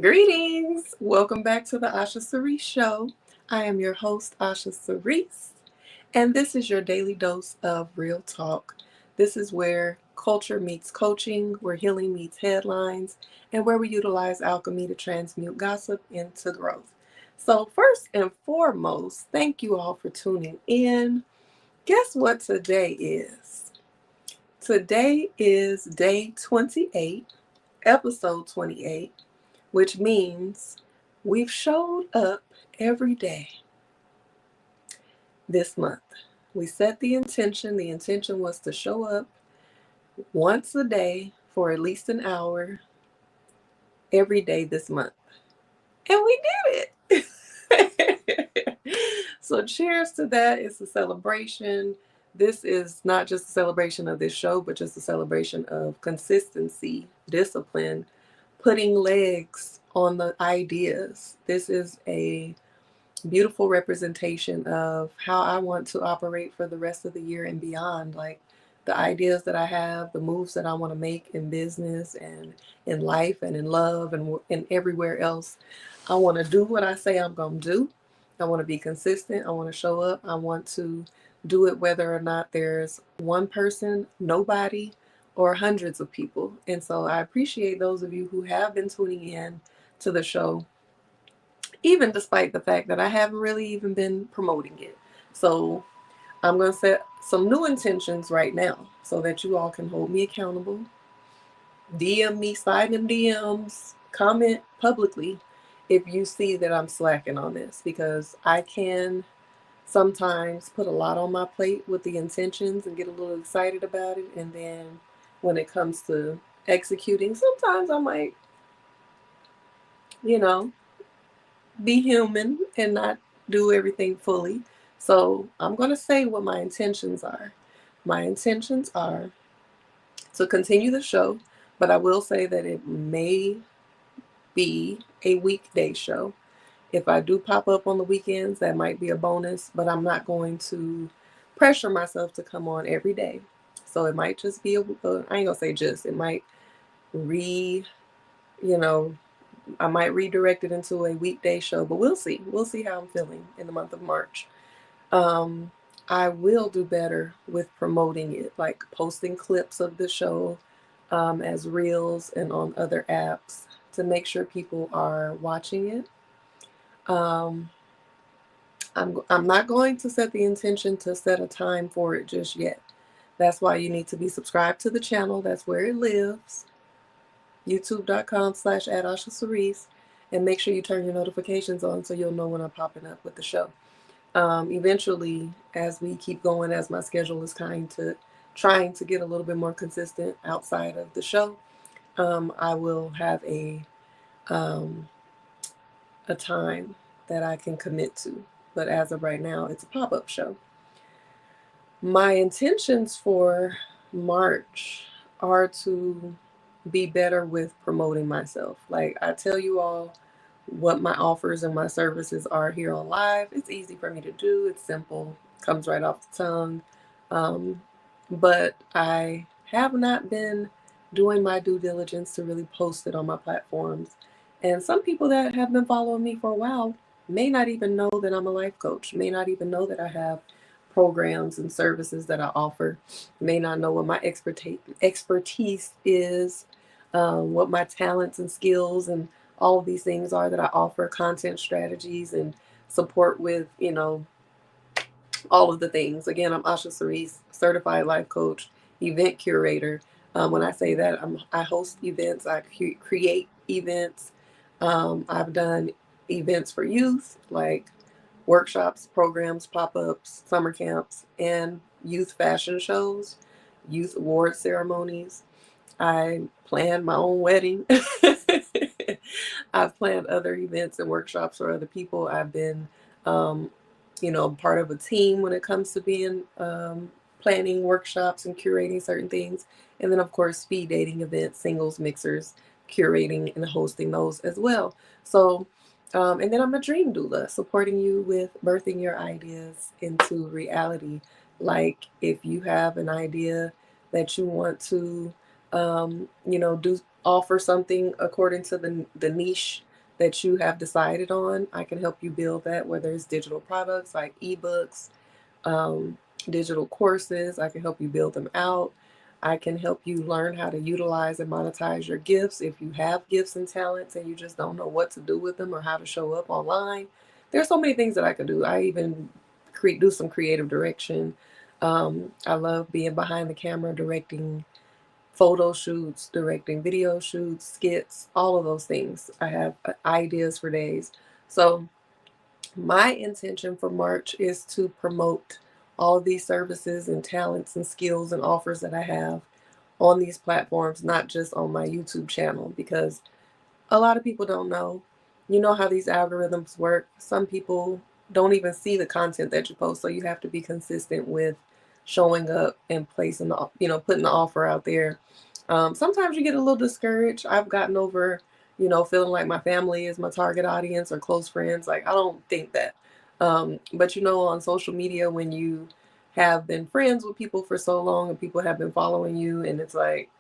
Greetings! Welcome back to the Osha Cerese Show. I am your host, Osha Cerese, and this is your daily dose of real talk. This is where culture meets coaching, where healing meets headlines, and where we utilize alchemy to transmute gossip into growth. So, first and foremost, thank you all for tuning in. Guess what today is? Today is day 28, episode 28, which means we've showed up every day this month. We set the intention. The intention was to show up once a day for at least an hour every day this month. And we did it. So cheers to that. It's a celebration. This is not just a celebration of this show, but just a celebration of consistency, discipline, putting legs on the ideas. This is a beautiful representation of how I want to operate for the rest of the year and beyond. Like the ideas that I have, the moves that I want to make in business and in life and in love and everywhere else. I want to do what I say I'm going to do. I want to be consistent. I want to show up. I want to do it whether or not there's one person, nobody, or hundreds of people. And so I appreciate those of you who have been tuning in to the show, even despite the fact that I haven't really even been promoting it. So I'm going to set some new intentions right now so that you all can hold me accountable. DM me, slide them DMs, comment publicly if you see that I'm slacking on this, because I can sometimes put a lot on my plate with the intentions and get a little excited about it. And then when it comes to executing, sometimes I might, you know, be human and not do everything fully. So I'm going to say what my intentions are. My intentions are to continue the show, but I will say that it may be a weekday show. If I do pop up on the weekends, that might be a bonus, but I'm not going to pressure myself to come on every day. So it might just be I ain't going to say just, it might re, you know, I might redirect it into a weekday show, but we'll see. We'll see how I'm feeling in the month of March. Um, I will do better with promoting it, like posting clips of the show as reels and on other apps to make sure people are watching it. Um, I'm not going to set the intention to set a time for it just yet. That's why you need to be subscribed to the channel. That's where it lives. youtube.com/@AshaCerese, and make sure you turn your notifications on so you'll know when I'm popping up with the show. Eventually, as we keep going, as my schedule is trying to get a little bit more consistent outside of the show, I will have a time that I can commit to. But as of right now, it's a pop-up show. My intentions for March are to be better with promoting myself. Like I tell you all what my offers and my services are here on live. It's easy for me to do. It's simple. Comes right off the tongue. Um, but I have not been doing my due diligence to really post it on my platforms. And some people that have been following me for a while may not even know that I'm a life coach, may not even know that I have programs and services that I offer, may not know what my expertise is, what my talents and skills and all of these things are that I offer, content strategies and support with, all of the things. Again, I'm Osha Cerese, certified life coach, event curator. When I say that, I host events, I create events. I've done events for youth, like workshops, programs, pop-ups, summer camps, and youth fashion shows, youth award ceremonies. I planned my own wedding. I've planned other events and workshops for other people. I've been, part of a team when it comes to being planning workshops and curating certain things. And then, of course, speed dating events, singles, mixers, curating and hosting those as well. So, and then I'm a dream doula, supporting you with birthing your ideas into reality. Like if you have an idea that you want to, do offer something according to the niche that you have decided on, I can help you build that, whether it's digital products like ebooks, um, digital courses. I can help you build them out. I can help you learn how to utilize and monetize your gifts. If you have gifts and talents and you just don't know what to do with them or how to show up online, there's so many things that I can do. I even do some creative direction. I love being behind the camera, directing photo shoots, directing video shoots, skits, all of those things. I have ideas for days. So my intention for March is to promote all of these services and talents and skills and offers that I have on these platforms, not just on my YouTube channel, because a lot of people don't know. You know how these algorithms work. Some people don't even see the content that you post, so you have to be consistent with showing up and placing the, putting the offer out there. Sometimes you get a little discouraged. I've gotten over, feeling like my family is my target audience or close friends. Like, I don't think that. But on social media, when you have been friends with people for so long and people have been following you, and it's like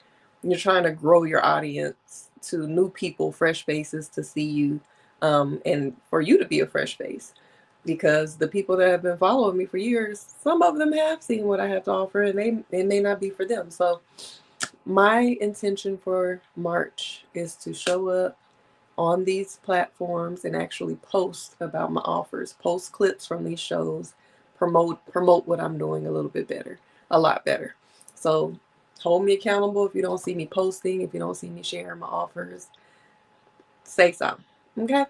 you're trying to grow your audience to new people, fresh faces to see you, and for you to be a fresh face. Because the people that have been following me for years, some of them have seen what I have to offer, and it may not be for them. So my intention for March is to show up on these platforms and actually post about my offers, post clips from these shows, promote what I'm doing a little bit better, a lot better. So hold me accountable if you don't see me posting, if you don't see me sharing my offers, say something. Okay?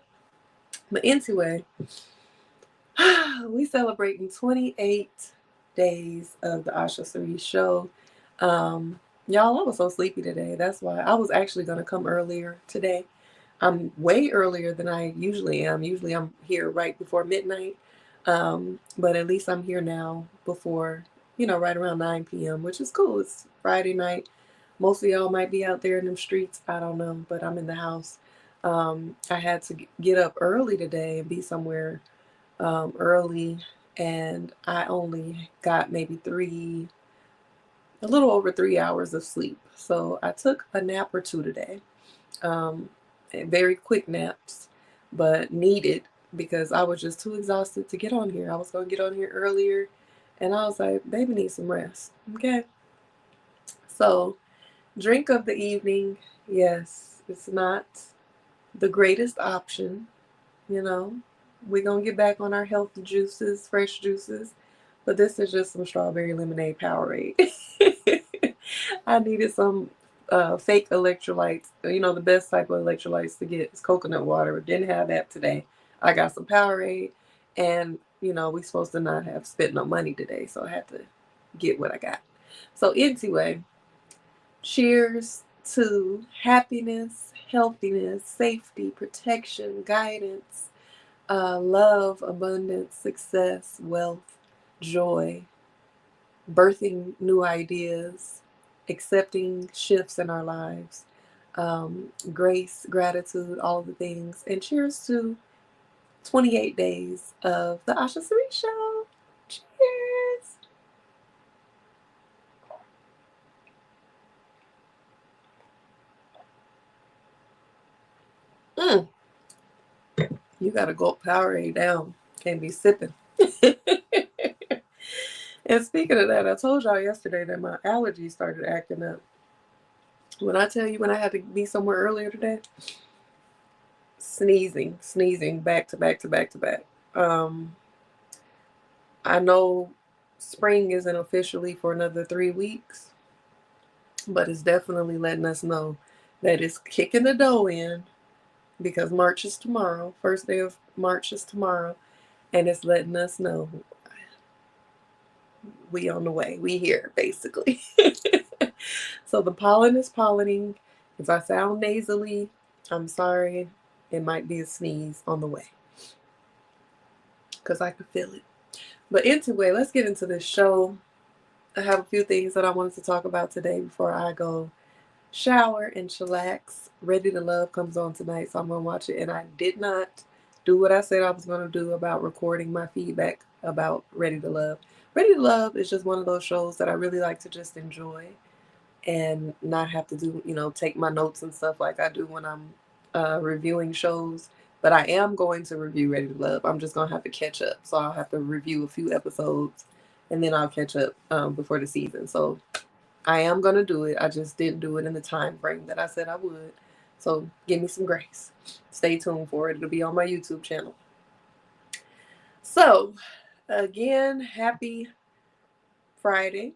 But anyway, we celebrating 28 days of the Osha Cerese Show. Y'all, I was so sleepy today. That's why I was actually going to come earlier today. I'm way earlier than I usually am. Usually I'm here right before midnight. But at least I'm here now before, right around 9 p.m., which is cool. It's Friday night. Most of y'all might be out there in them streets. I don't know, but I'm in the house. I had to get up early today and be somewhere early, and I only got maybe a little over 3 hours of sleep. So I took a nap or two today. Very quick naps, but needed because I was just too exhausted to get on here. I was going to get on here earlier, and I was like, baby needs some rest. Okay. So, drink of the evening, yes, it's not the greatest option, you know. We're going to get back on our healthy juices, fresh juices, but this is just some strawberry lemonade Powerade. I needed some fake electrolytes. The best type of electrolytes to get is coconut water. Didn't have that today. I got some Powerade, and we supposed to not have spent no money today, so I had to get what I got. So anyway, cheers to happiness, healthiness, safety, protection, guidance, love, abundance, success, wealth, joy, birthing new ideas, accepting shifts in our lives, grace, gratitude, all of the things. And cheers to 28 days of the Osha Cerese Show. Cheers. You got to gulp Powerade down. Can't be sipping. And speaking of that, I told y'all yesterday that my allergies started acting up. When I tell you when I had to be somewhere earlier today, sneezing, back to back to back to back. I know spring isn't officially for another 3 weeks, but it's definitely letting us know that it's kicking the dough in because March is tomorrow. First day of March is tomorrow, and it's letting us know we on the way. We here, basically. So the pollen is pollinating. If I sound nasally, I'm sorry. It might be a sneeze on the way because I can feel it. But anyway, let's get into this show. I have a few things that I wanted to talk about today before I go shower and chillax. Ready to Love comes on tonight, so I'm going to watch it. And I did not do what I said I was going to do about recording my feedback about Ready to Love. Ready to Love is just one of those shows that I really like to just enjoy. and not have to do, take my notes and stuff like I do when I'm reviewing shows. But I am going to review Ready to Love. I'm just going to have to catch up. So I'll have to review a few episodes and then I'll catch up before the season. So I am going to do it. I just didn't do it in the time frame that I said I would. So give me some grace. Stay tuned for it. It'll be on my YouTube channel. So, again, happy Friday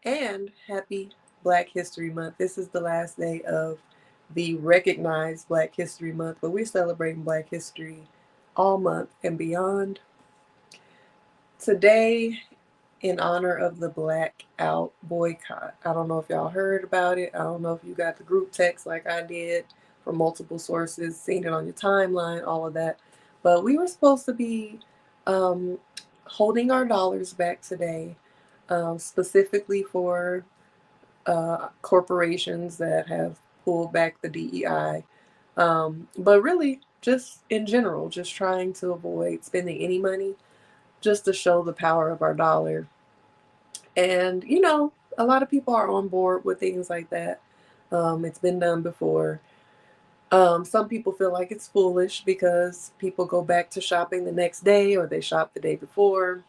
and happy Black History Month. This is the last day of the recognized Black History Month, but we're celebrating Black history all month and beyond. Today, in honor of the Blackout Boycott. I don't know if y'all heard about it. I don't know if you got the group text like I did from multiple sources, seen it on your timeline, all of that. But we were supposed to be holding our dollars back today, specifically for corporations that have pulled back the DEI. But really, just in general, just trying to avoid spending any money just to show the power of our dollar. And, a lot of people are on board with things like that. It's been done before. Some people feel like it's foolish because people go back to shopping the next day or they shop the day before.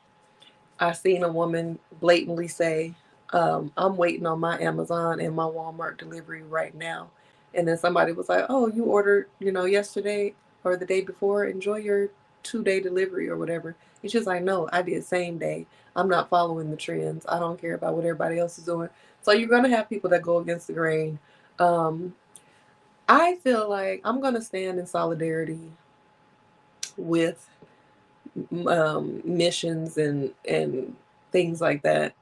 I seen a woman blatantly say, I'm waiting on my Amazon and my Walmart delivery right now. And then somebody was like, oh, you ordered, yesterday or the day before. Enjoy your 2-day delivery or whatever. And she's like, no, I did same day. I'm not following the trends. I don't care about what everybody else is doing. So you're going to have people that go against the grain. I feel like I'm going to stand in solidarity with missions and things like that.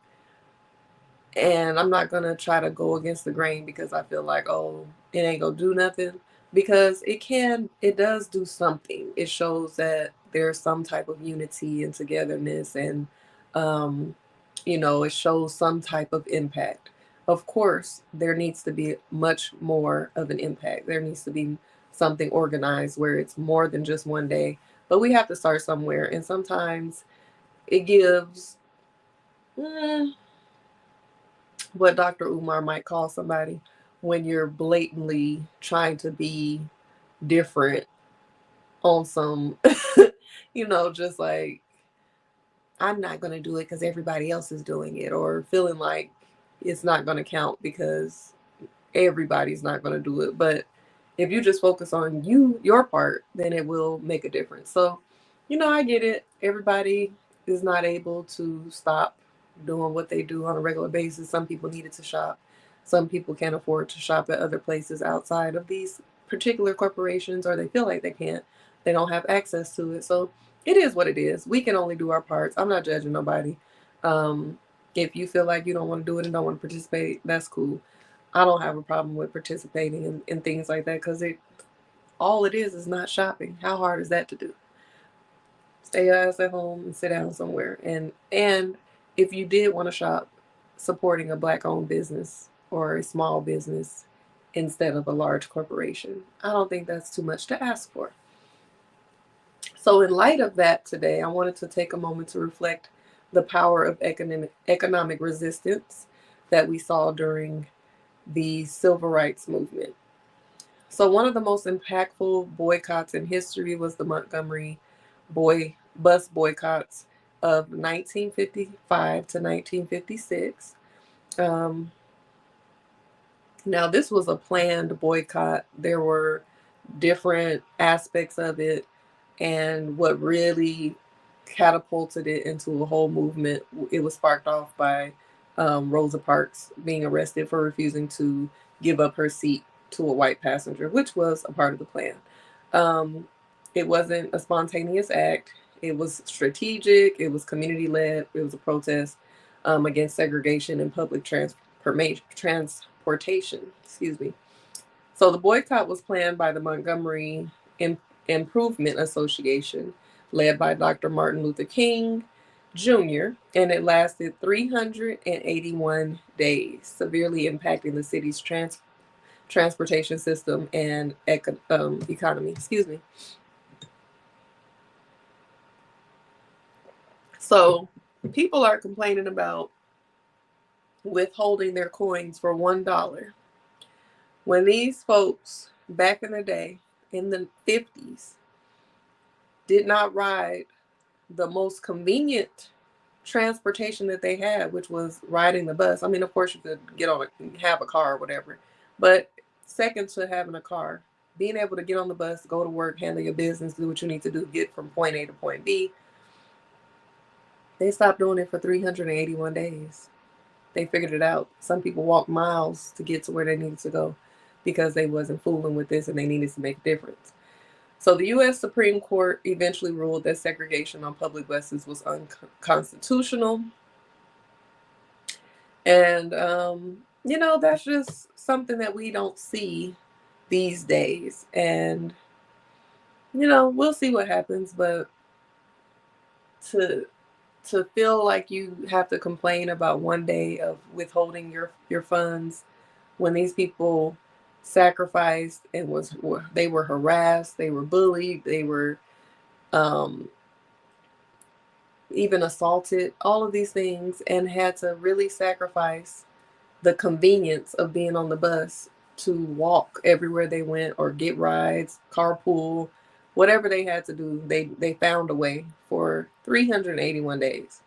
And I'm not going to try to go against the grain because I feel like, oh, it ain't going to do nothing. Because it does do something. It shows that there's some type of unity and togetherness, and, it shows some type of impact. Of course, there needs to be much more of an impact. There needs to be something organized where it's more than just one day. But we have to start somewhere. And sometimes it gives what Dr. Umar might call somebody when you're blatantly trying to be different on some, just like, I'm not going to do it because everybody else is doing it, or feeling like it's not going to count because everybody's not going to do it. But if you just focus on your part, then it will make a difference. So, I get it. Everybody is not able to stop doing what they do on a regular basis. Some people needed to shop. Some people can't afford to shop at other places outside of these particular corporations, or they feel like they can't. They don't have access to it. So it is what it is. We can only do our parts. I'm not judging nobody. If you feel like you don't want to do it and don't want to participate, that's cool. I don't have a problem with participating in things like that because all it is not shopping. How hard is that to do? Stay your ass at home and sit down somewhere. And if you did want to shop, supporting a Black-owned business or a small business instead of a large corporation, I don't think that's too much to ask for. So in light of that today, I wanted to take a moment to reflect the power of economic resistance that we saw during the civil rights movement. So one of the most impactful boycotts in history was the Montgomery Bus Boycotts of 1955 to 1956. Now, this was a planned boycott. There were different aspects of it, and what really catapulted it into a whole movement, it was sparked off by Rosa Parks being arrested for refusing to give up her seat to a white passenger, which was a part of the plan. It wasn't a spontaneous act. It was strategic. It was community-led. It was a protest against segregation and public transportation. Excuse me. So the boycott was planned by the Montgomery Improvement Association, led by Dr. Martin Luther King Jr., and it lasted 381 days, severely impacting the city's transportation system and economy. Excuse me. So people are complaining about withholding their coins for $1. When these folks back in the day, in the 50s, did not ride the most convenient transportation that they had, which was riding the bus. I mean, of course, you could have a car or whatever, but second to having a car, being able to get on the bus, go to work, handle your business, do what you need to do, get from point A to point B. They stopped doing it for 381 days. They figured it out. Some people walked miles to get to where they needed to go because they wasn't fooling with this and they needed to make a difference. So the U.S. Supreme Court eventually ruled that segregation on public buses was unconstitutional. And, that's just something that we don't see these days. And, we'll see what happens. But to feel like you have to complain about one day of withholding your funds when these people sacrificed and they were harassed, they were bullied, they were even assaulted, all of these things, and had to really sacrifice the convenience of being on the bus to walk everywhere they went or get rides, carpool, whatever they had to do, they found a way for 381 days.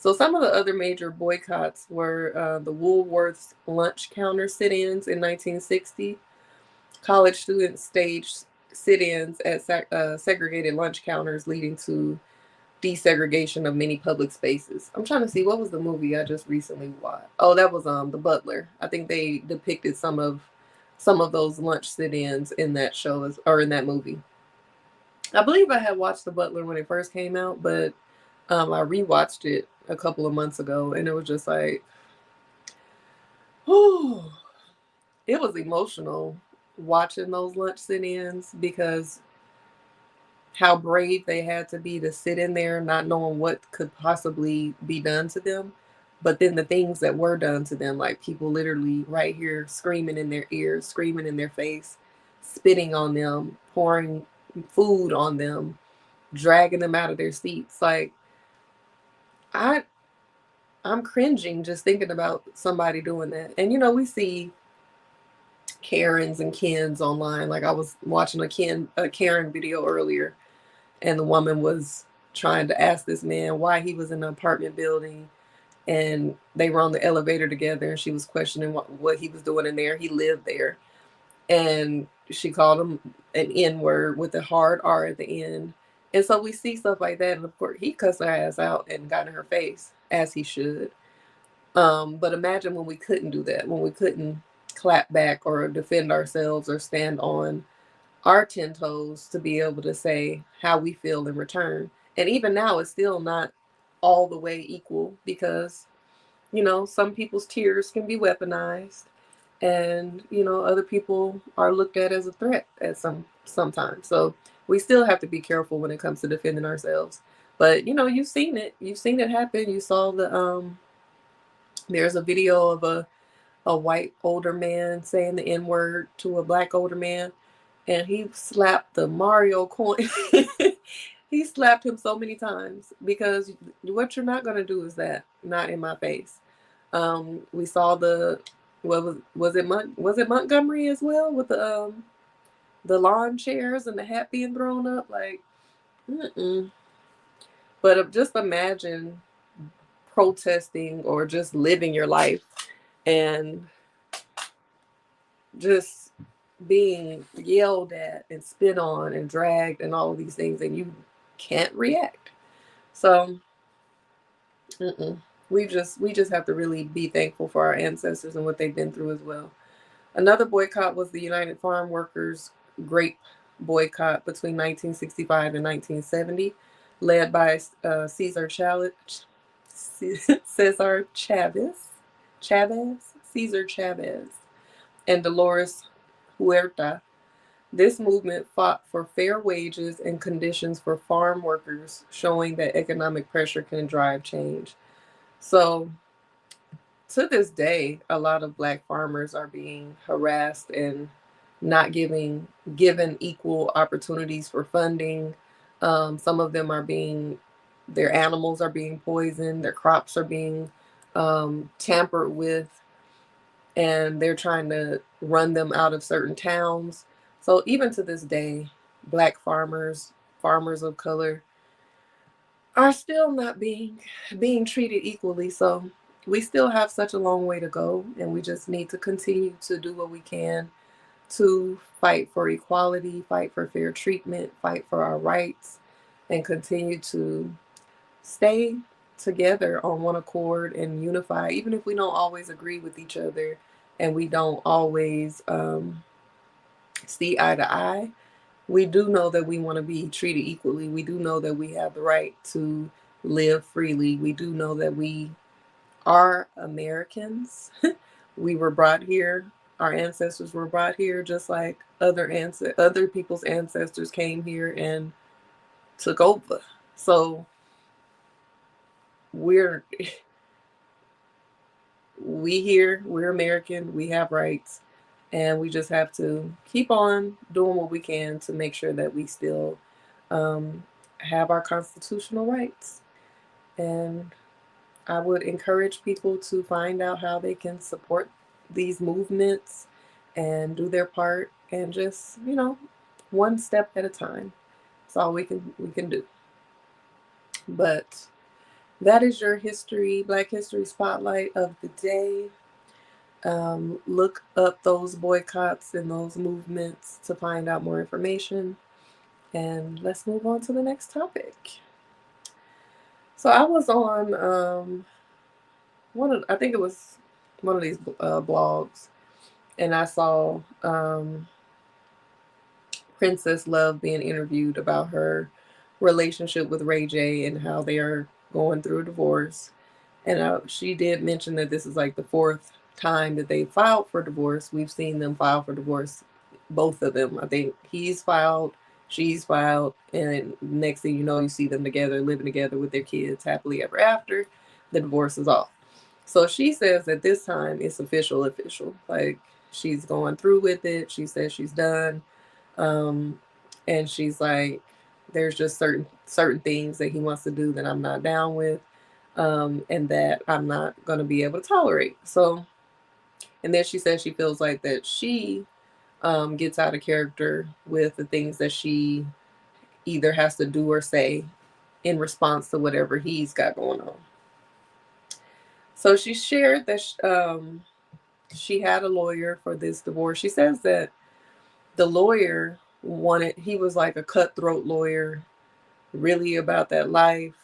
So some of the other major boycotts were the Woolworth's lunch counter sit-ins in 1960. College students staged sit-ins at segregated lunch counters, leading to desegregation of many public spaces. I'm trying to see, what was the movie I just recently watched? Oh, that was The Butler. I think they depicted some of those lunch sit-ins in that show or in that movie. I believe I had watched The Butler when it first came out, but I rewatched it a couple of months ago, and it was just like, oh, it was emotional watching those lunch sit-ins because how brave they had to be to sit in there not knowing what could possibly be done to them. But then the things that were done to them, like people literally right here screaming in their ears, screaming in their face, spitting on them, pouring food on them, dragging them out of their seats. Like, I'm cringing just thinking about somebody doing that. And we see Karens and Kens online. Like, I was watching a Karen video earlier, and the woman was trying to ask this man why he was in an apartment building, and they were on the elevator together, and she was questioning what he was doing in there. He lived there, and she called him an N-word with a hard R at the end. And so we see stuff like that, and of course he cussed her ass out and got in her face, as he should. But imagine when we couldn't do that, when we couldn't clap back or defend ourselves or stand on our 10 toes to be able to say how we feel in return. And even now, it's still not all the way equal because, some people's tears can be weaponized, and, other people are looked at as a threat at sometimes. So we still have to be careful when it comes to defending ourselves. But, you've seen it. You've seen it happen. You saw there's a video of a white older man saying the N-word to a black older man, and he slapped the Mario coin. He slapped him so many times because what you're not going to do is that, not in my face. We saw was it Montgomery as well, with the lawn chairs and the hat being thrown up, like, But just imagine protesting or just living your life and just being yelled at and spit on and dragged and all of these things, and you can't react. So we just have to really be thankful for our ancestors and what they've been through as well. Another boycott was the United Farm Workers Grape Boycott between 1965 and 1970, led by Cesar Chavez, and Dolores Huerta. This movement fought for fair wages and conditions for farm workers, showing that economic pressure can drive change. So, to this day, a lot of Black farmers are being harassed and not given equal opportunities for funding. Some of them their animals are being poisoned, their crops are being tampered with, and they're trying to run them out of certain towns. So even to this day, Black farmers of color, are still not being treated equally. So we still have such a long way to go, and we just need to continue to do what we can to fight for equality, fight for fair treatment, fight for our rights, and continue to stay together on one accord and unify, even if we don't always agree with each other and we don't always see eye to eye. We do know that we want to be treated equally. We do know that we have the right to live freely. We do know that we are Americans. We were brought here. Our ancestors were brought here just like other people's ancestors came here and took over. So we're we're American, we have rights, and we just have to keep on doing what we can to make sure that we still have our constitutional rights. And I would encourage people to find out how they can support these movements and do their part, and just, one step at a time. That's all we can do. But that is your Black History Spotlight of the day. Look up those boycotts and those movements to find out more information. And let's move on to the next topic. So I was on I think it was one of these blogs, and I saw Princess Love being interviewed about her relationship with Ray J and how they are going through a divorce. And she did mention that this is like the fourth time that they filed for divorce. We've seen them file for divorce, both of them. I think he's filed, she's filed, and next thing you know, you see them together, living together with their kids happily ever after. The divorce is off. So she says that this time it's official. Like, she's going through with it. She says she's done. And she's like, there's just certain things that he wants to do that I'm not down with, and that I'm not going to be able to tolerate. So, and then she says she feels like that she gets out of character with the things that she either has to do or say in response to whatever he's got going on. So she shared that she had a lawyer for this divorce. She says that the lawyer he was like a cutthroat lawyer, really about that life,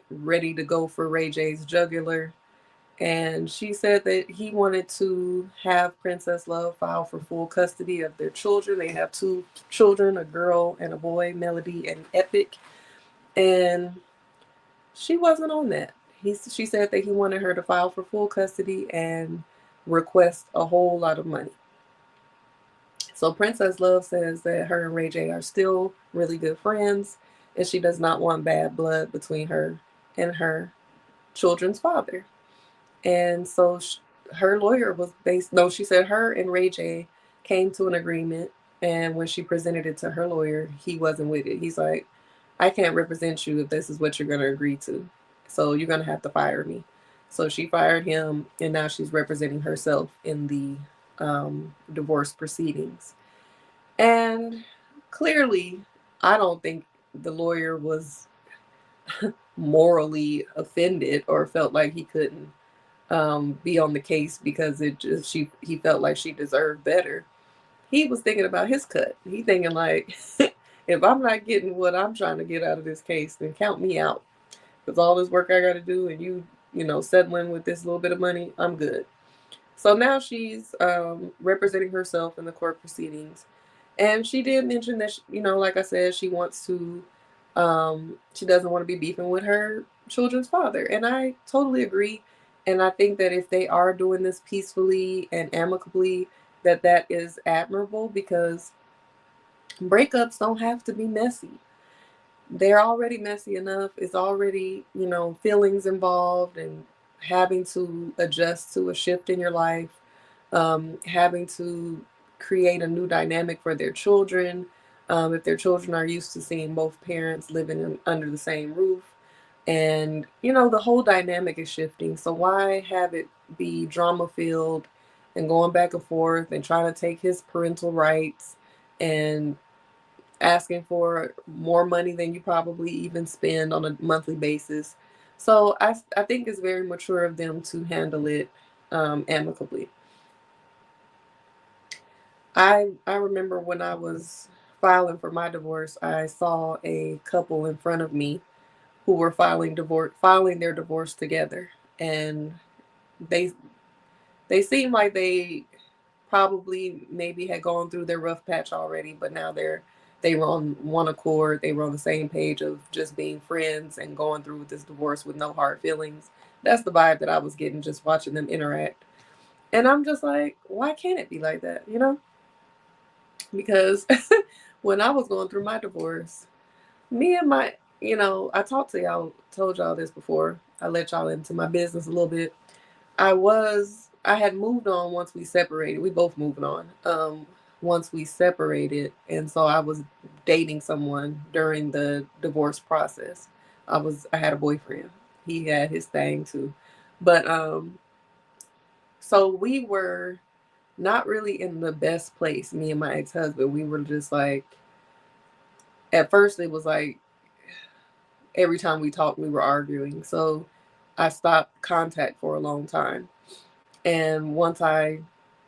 ready to go for Ray J's jugular. And she said that he wanted to have Princess Love file for full custody of their children. They have 2 children, a girl and a boy, Melody and Epic. And she wasn't on that. She said that he wanted her to file for full custody and request a whole lot of money. So Princess Love says that her and Ray J are still really good friends, and she does not want bad blood between her and her children's father. And so her lawyer she said her and Ray J came to an agreement, and when she presented it to her lawyer, he wasn't with it. He's like, I can't represent you if this is what you're going to agree to. So you're going to have to fire me. So she fired him, and now she's representing herself in the divorce proceedings. And clearly, I don't think the lawyer was morally offended or felt like he couldn't be on the case because he felt like she deserved better. He was thinking about his cut. He thinking like, if I'm not getting what I'm trying to get out of this case, then count me out. Because all this work I got to do, and settling with this little bit of money, I'm good. So now she's representing herself in the court proceedings. And she did mention that, like I said, she wants to, she doesn't want to be beefing with her children's father. And I totally agree. And I think that if they are doing this peacefully and amicably, that is admirable, because breakups don't have to be messy. They're already messy enough. It's already, feelings involved, and having to adjust to a shift in your life, having to create a new dynamic for their children. If their children are used to seeing both parents living under the same roof, And, you know, the whole dynamic is shifting. So why have it be drama filled and going back and forth and trying to take his parental rights and asking for more money than you probably even spend on a monthly basis? So I think it's very mature of them to handle it amicably. I remember when I was filing for my divorce, I saw a couple in front of me who were filing their divorce together, and they they seemed like they probably maybe had gone through their rough patch already, but now they were on one accord. They were on the same page of just being friends and going through with this divorce with no hard feelings. That's the vibe that I was getting just watching them interact. And I'm just like, why can't it be like that? You know? Because when I was going through my divorce, me and my, you know, I talked to y'all, told y'all this before. I let y'all into my business a little bit. I had moved on once we separated. We both moved on. Once we separated, and so I was dating someone during the divorce process. I had a boyfriend. He had his thing too. But so we were not really in the best place, me and my ex-husband. We were just like, at first it was like every time we talked we were arguing. So I stopped contact for a long time. And once I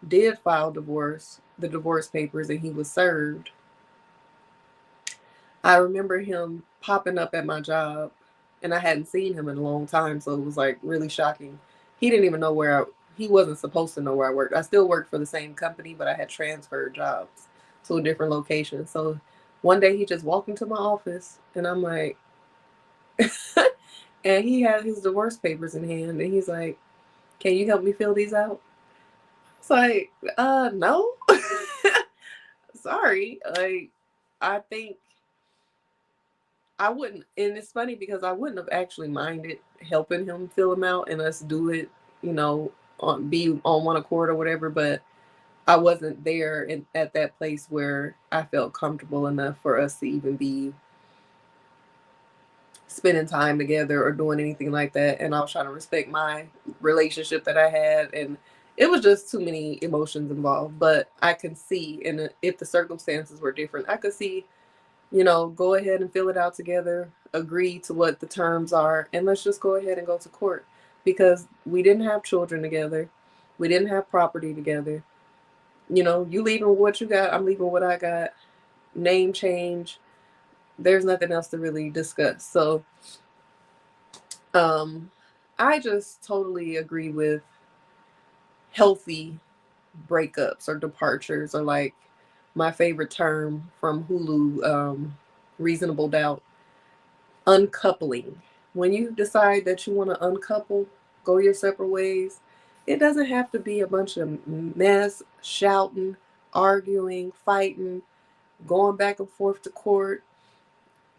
did file the divorce papers, and he was served, I remember him popping up at my job, and I hadn't seen him in a long time, so it was like really shocking. He didn't even know he wasn't supposed to know where I worked. I still worked for the same company, but I had transferred jobs to a different location. So one day he just walked into my office, and I'm like, and he had his divorce papers in hand, and he's like, "Can you help me fill these out?" It's like, no. Sorry. Like, I think I wouldn't, and it's funny because I wouldn't have actually minded helping him fill them out and us do it, you know, be on one accord or whatever, but I wasn't there at that place where I felt comfortable enough for us to even be spending time together or doing anything like that. And I was trying to respect my relationship that I had, and it was just too many emotions involved. But I can see, and if the circumstances were different, I could see, you know, go ahead and fill it out together, agree to what the terms are, and let's just go ahead and go to court, because we didn't have children together, we didn't have property together. You know, you leaving what you got, I'm leaving what I got. Name change, there's nothing else to really discuss. So Um, I just totally agree with healthy breakups or departures, or like my favorite term from Hulu, Reasonable Doubt, uncoupling. When you decide that you want to uncouple, go your separate ways, it doesn't have to be a bunch of mess, shouting, arguing, fighting, going back and forth to court,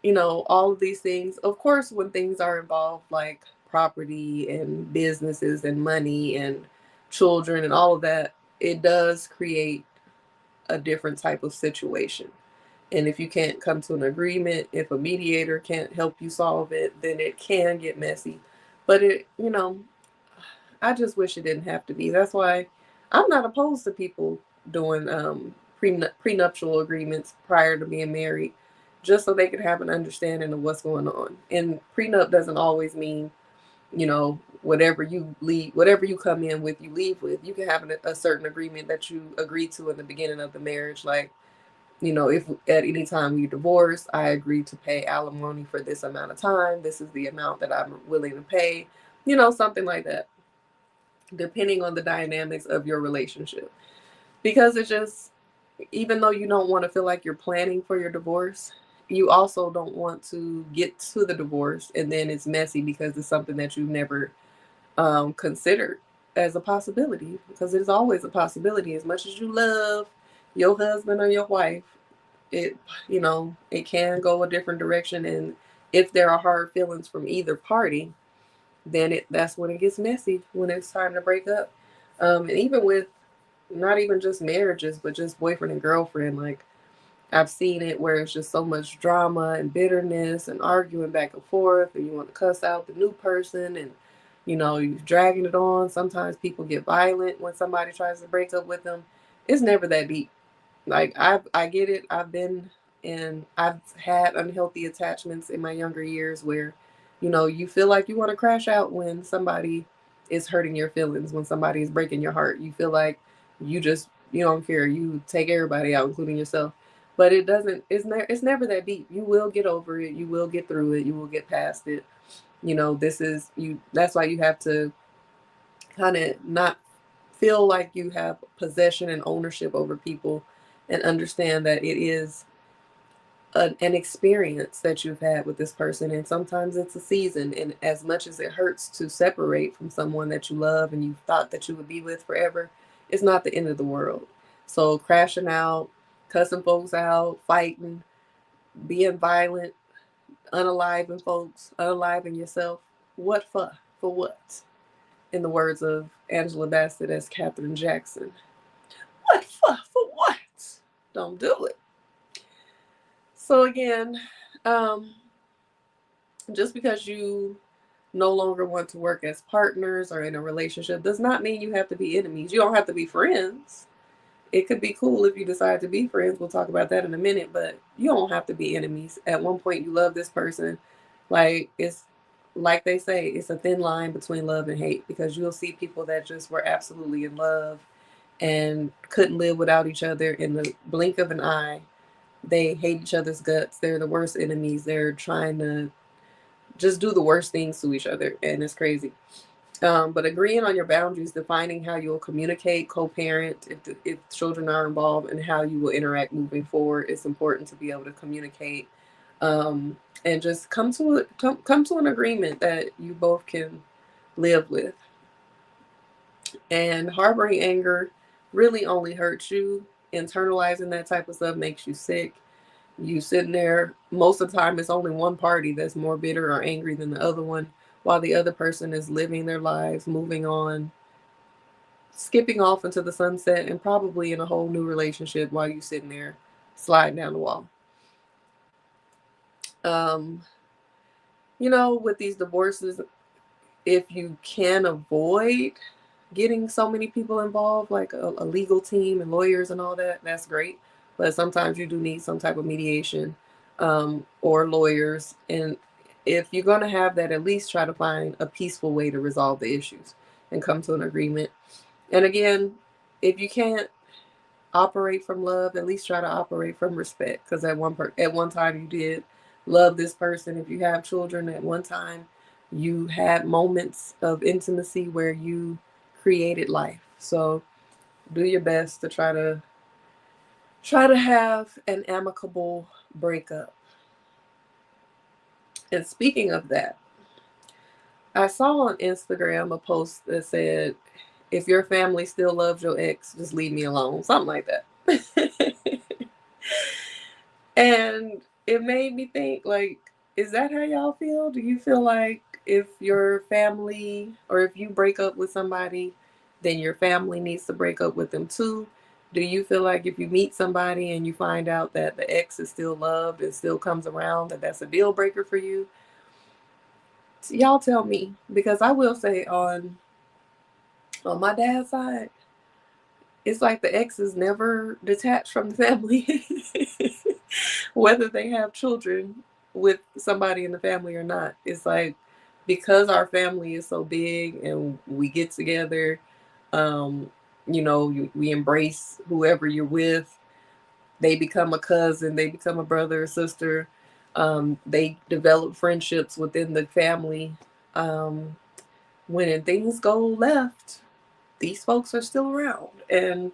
you know, all of these things. Of course, when things are involved, like property and businesses and money and children and all of that, it does create a different type of situation. And if you can't come to an agreement, if a mediator can't help you solve it, then it can get messy. But you know, I just wish it didn't have to be. That's why I'm not opposed to people doing prenuptial agreements prior to being married, just so they can have an understanding of what's going on. And prenup doesn't always mean, you know, whatever you come in with, you leave with. You can have a certain agreement that you agree to in the beginning of the marriage, like, you know, if at any time we divorce, I agree to pay alimony for this amount of time. This is the amount that I'm willing to pay. You know, something like that, depending on the dynamics of your relationship. Because it's just, even though you don't want to feel like you're planning for your divorce, you also don't want to get to the divorce and then it's messy because it's something that you've never considered as a possibility. Because it's always a possibility. As much as you love your husband or your wife, it, you know, it can go a different direction. And if there are hard feelings from either party, then that's when it gets messy, when it's time to break up. And even with not even just marriages, but just boyfriend and girlfriend, like, I've seen it where it's just so much drama and bitterness and arguing back and forth, and you want to cuss out the new person, and you're dragging it on. Sometimes people get violent when somebody tries to break up with them. It's never that deep. Like I get it. I've had unhealthy attachments in my younger years where, you feel like you want to crash out when somebody is hurting your feelings, when somebody is breaking your heart. You feel like you don't care. You take everybody out, including yourself. But it doesn't. It's never that deep. You will get over it. You will get through it. You will get past it. This is you. That's why you have to kind of not feel like you have possession and ownership over people, and understand that it is an experience that you've had with this person, and sometimes it's a season, and as much as it hurts to separate from someone that you love and you thought that you would be with forever, it's not the end of the world. So crashing out, cussing folks out, fighting, being violent, unaliving folks, unaliving yourself, what for what, in the words of Angela Bassett as Katherine Jackson, what for what? Don't do it. So again, um, just because you no longer want to work as partners or in a relationship does not mean you have to be enemies. You don't have to be friends. It could be cool if you decide to be friends. We'll talk about that in a minute, but you don't have to be enemies. At one point, you love this person. It's like they say, it's a thin line between love and hate, because you'll see people that just were absolutely in love and couldn't live without each other in the blink of an eye. They hate each other's guts. They're the worst enemies. They're trying to just do the worst things to each other, and it's crazy. But agreeing on your boundaries, defining how you'll communicate, co-parent if children are involved, and how you will interact moving forward, it's important to be able to communicate, and just come to an agreement that you both can live with. And harboring anger really only hurts you. Internalizing that type of stuff makes you sick. You sitting there, most of the time it's only one party that's more bitter or angry than the other one, while the other person is living their lives, moving on, skipping off into the sunset, and probably in a whole new relationship while you sitting there sliding down the wall. Um, with these divorces, if you can avoid getting so many people involved, like a legal team and lawyers and all that, that's great. But sometimes you do need some type of mediation, or lawyers. And if you're going to have that, at least try to find a peaceful way to resolve the issues and come to an agreement. And again, if you can't operate from love, at least try to operate from respect, because at one time you did love this person. If you have children, at one time you had moments of intimacy where you created life. So do your best to try to have an amicable breakup. And speaking of that, I saw on Instagram a post that said, if your family still loves your ex, just leave me alone. Something like that. And it made me think, like, is that how y'all feel? Do you feel like if your family, or if you break up with somebody, then your family needs to break up with them too? Do you feel like if you meet somebody and you find out that the ex is still loved and still comes around, that that's a deal breaker for you? Y'all tell me, because I will say on my dad's side, it's like the ex is never detached from the family, whether they have children with somebody in the family or not. It's like, because our family is so big and we get together, we embrace whoever you're with. They become a cousin, they become a brother or sister. They develop friendships within the family. Um, when things go left, these folks are still around. And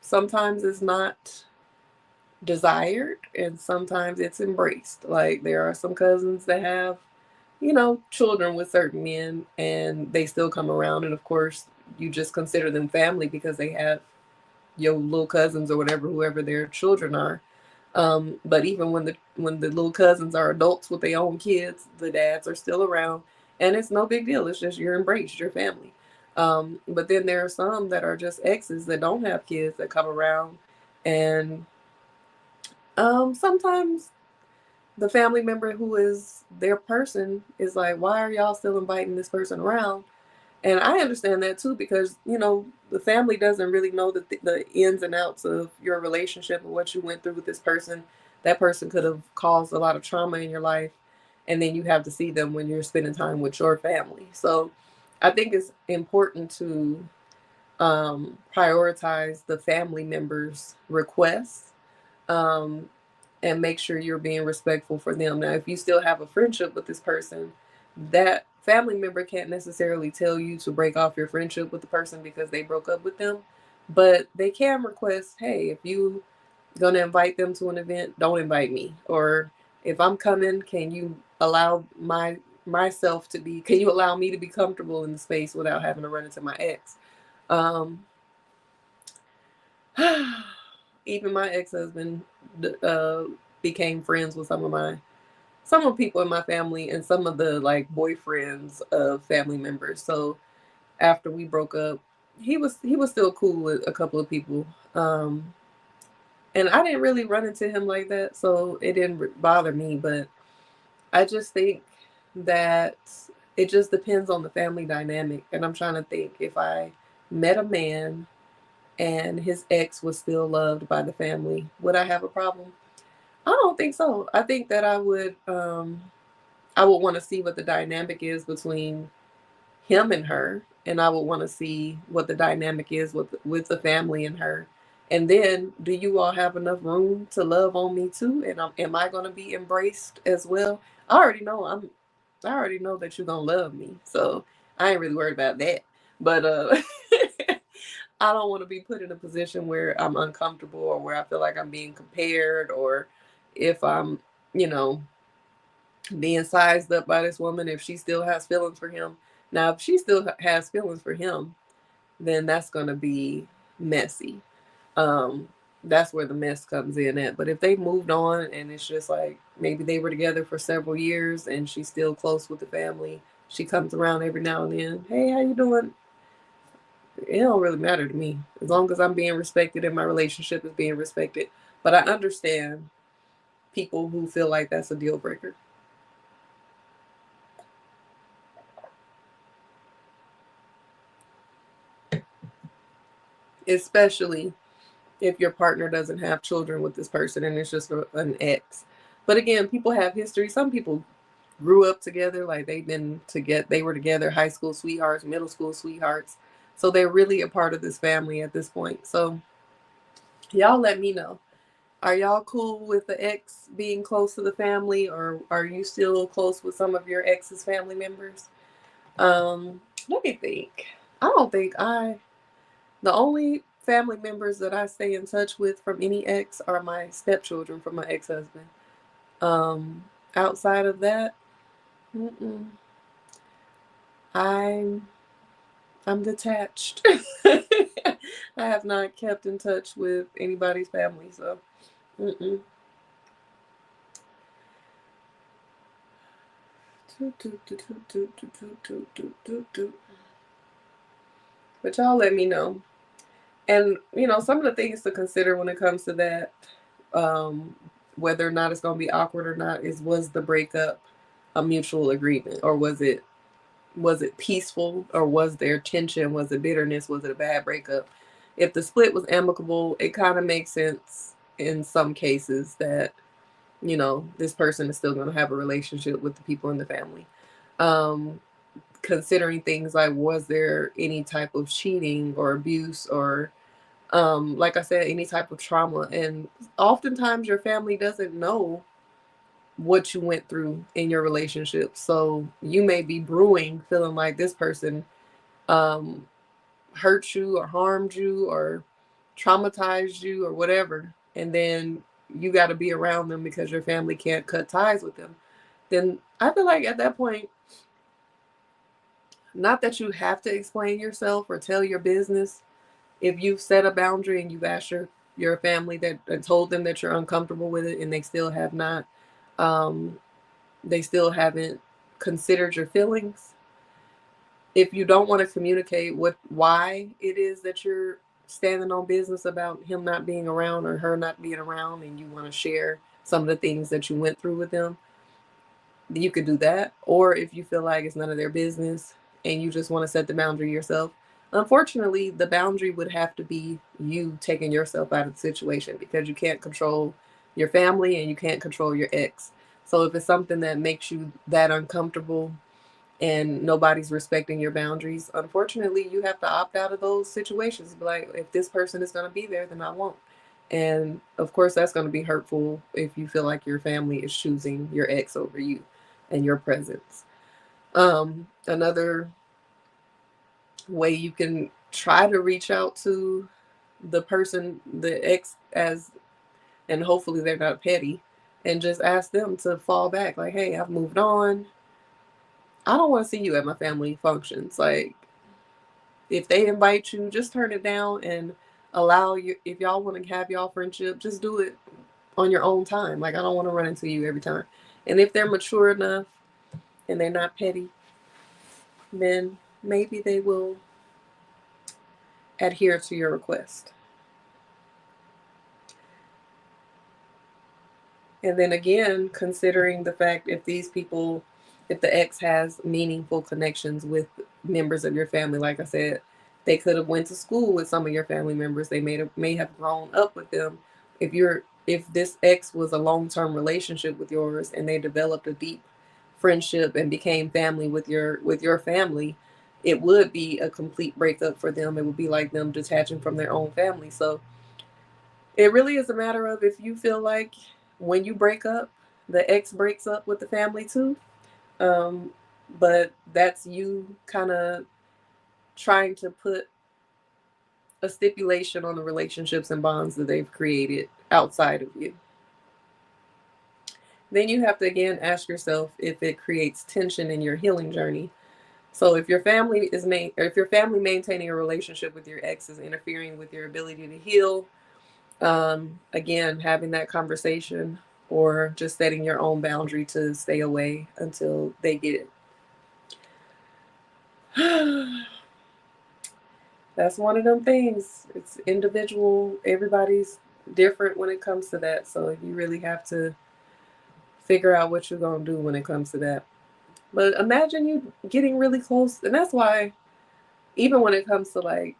sometimes it's not desired and sometimes it's embraced. Like, there are some cousins that have, children with certain men, and they still come around. And of course, you just consider them family because they have your little cousins or whatever, whoever their children are. But even when the little cousins are adults with their own kids, the dads are still around, and it's no big deal. It's just you're embraced, your family. But then there are some that are just exes that don't have kids that come around, and Sometimes the family member who is their person is like, why are y'all still inviting this person around? And I understand that too, because, the family doesn't really know the ins and outs of your relationship and what you went through with this person. That person could have caused a lot of trauma in your life. And then you have to see them when you're spending time with your family. So I think it's important to prioritize the family members' requests, um, and make sure you're being respectful for them. Now, if you still have a friendship with this person, that family member can't necessarily tell you to break off your friendship with the person because they broke up with them, but they can request, hey, if you gonna invite them to an event, don't invite me. Or if I'm coming, can you allow myself to be? Can you allow me to be comfortable in the space without having to run into my ex? Um, Even my ex-husband uh, became friends with some of the people in my family and some of the like boyfriends of family members. So after we broke up, he was still cool with a couple of people. And I didn't really run into him like that, so it didn't bother me. But I just think that it just depends on the family dynamic. And I'm trying to think, if I met a man and his ex was still loved by the family, would I have a problem? I don't think so. I think that I would want to see what the dynamic is between him and her, and I would want to see what the dynamic is with the family and her. And then, do you all have enough room to love on me too? And am I going to be embraced as well? I already know I already know that you're going to love me, so I ain't really worried about that. But I don't want to be put in a position where I'm uncomfortable or where I feel like I'm being compared, or if I'm, you know, being sized up by this woman if she still has feelings for him. Now, if she still has feelings for him, then that's going to be messy. Um, that's where the mess comes in at. But if they moved on and it's just like maybe they were together for several years and she's still close with the family, she comes around every now and then. Hey, how you doing? It don't really matter to me as long as I'm being respected and my relationship is being respected. But I understand people who feel like that's a deal breaker. Especially if your partner doesn't have children with this person and it's just an ex. But again, people have history. Some people grew up together, like they were together, high school sweethearts, middle school sweethearts. So they're really a part of this family at this point. So y'all let me know. Are y'all cool with the ex being close to the family, or are you still close with some of your ex's family members? Let me think. I don't think I The only family members that I stay in touch with from any ex are my stepchildren from my ex-husband. Um, Outside of that, mm-mm, I'm I'm detached. I have not kept in touch with anybody's family, so mm-mm. But y'all let me know. And some of the things to consider when it comes to that, um, whether or not it's going to be awkward or not, is, was the breakup a mutual agreement, or was it peaceful, or was there tension, was it bitterness, was it a bad breakup? If the split was amicable, it kind of makes sense in some cases that this person is still going to have a relationship with the people in the family. Um, Considering things like, was there any type of cheating or abuse, or like I said, any type of trauma. And oftentimes your family doesn't know what you went through in your relationship. So you may be brewing, feeling like this person um, hurt you or harmed you or traumatized you or whatever. And then you got to be around them because your family can't cut ties with them. Then I feel like at that point, not that you have to explain yourself or tell your business. If you've set a boundary and you've asked your family that and told them that you're uncomfortable with it, and they still have not, um, they still haven't considered your feelings. If you don't want to communicate why it is that you're standing on business about him not being around or her not being around, and you want to share some of the things that you went through with them, you could do that. Or if you feel like it's none of their business and you just want to set the boundary yourself, unfortunately, the boundary would have to be you taking yourself out of the situation, because you can't control your family and you can't control your ex. So if it's something that makes you that uncomfortable and nobody's respecting your boundaries, unfortunately, you have to opt out of those situations. Be like, if this person is going to be there, then I won't. And of course, that's going to be hurtful if you feel like your family is choosing your ex over you and your presence. Another way you can try to reach out to the person, the ex, as, and hopefully they're not petty, and just ask them to fall back. Like, hey, I've moved on. I don't want to see you at my family functions. Like, if they invite you, just turn it down and allow you. If y'all want to have y'all friendship, just do it on your own time. Like, I don't want to run into you every time. And if they're mature enough and they're not petty, then maybe they will adhere to your request. And then again, considering the fact, if these people, if the ex has meaningful connections with members of your family, like I said, they could have went to school with some of your family members. They may have grown up with them. If this ex was a long-term relationship with yours and they developed a deep friendship and became family with your family, it would be a complete breakup for them. It would be like them detaching from their own family. So it really is a matter of, if you feel like when you break up, the ex breaks up with the family too. Um, but that's you kind of trying to put a stipulation on the relationships and bonds that they've created outside of you. Then you have to again ask yourself if it creates tension in your healing journey. So if your family or if your family maintaining a relationship with your ex is interfering with your ability to heal, again, having that conversation, or just setting your own boundary to stay away until they get it. That's one of them things. It's individual. Everybody's different when it comes to that. So you really have to figure out what you're going to do when it comes to that. But imagine you getting really close. And that's why, even when it comes to like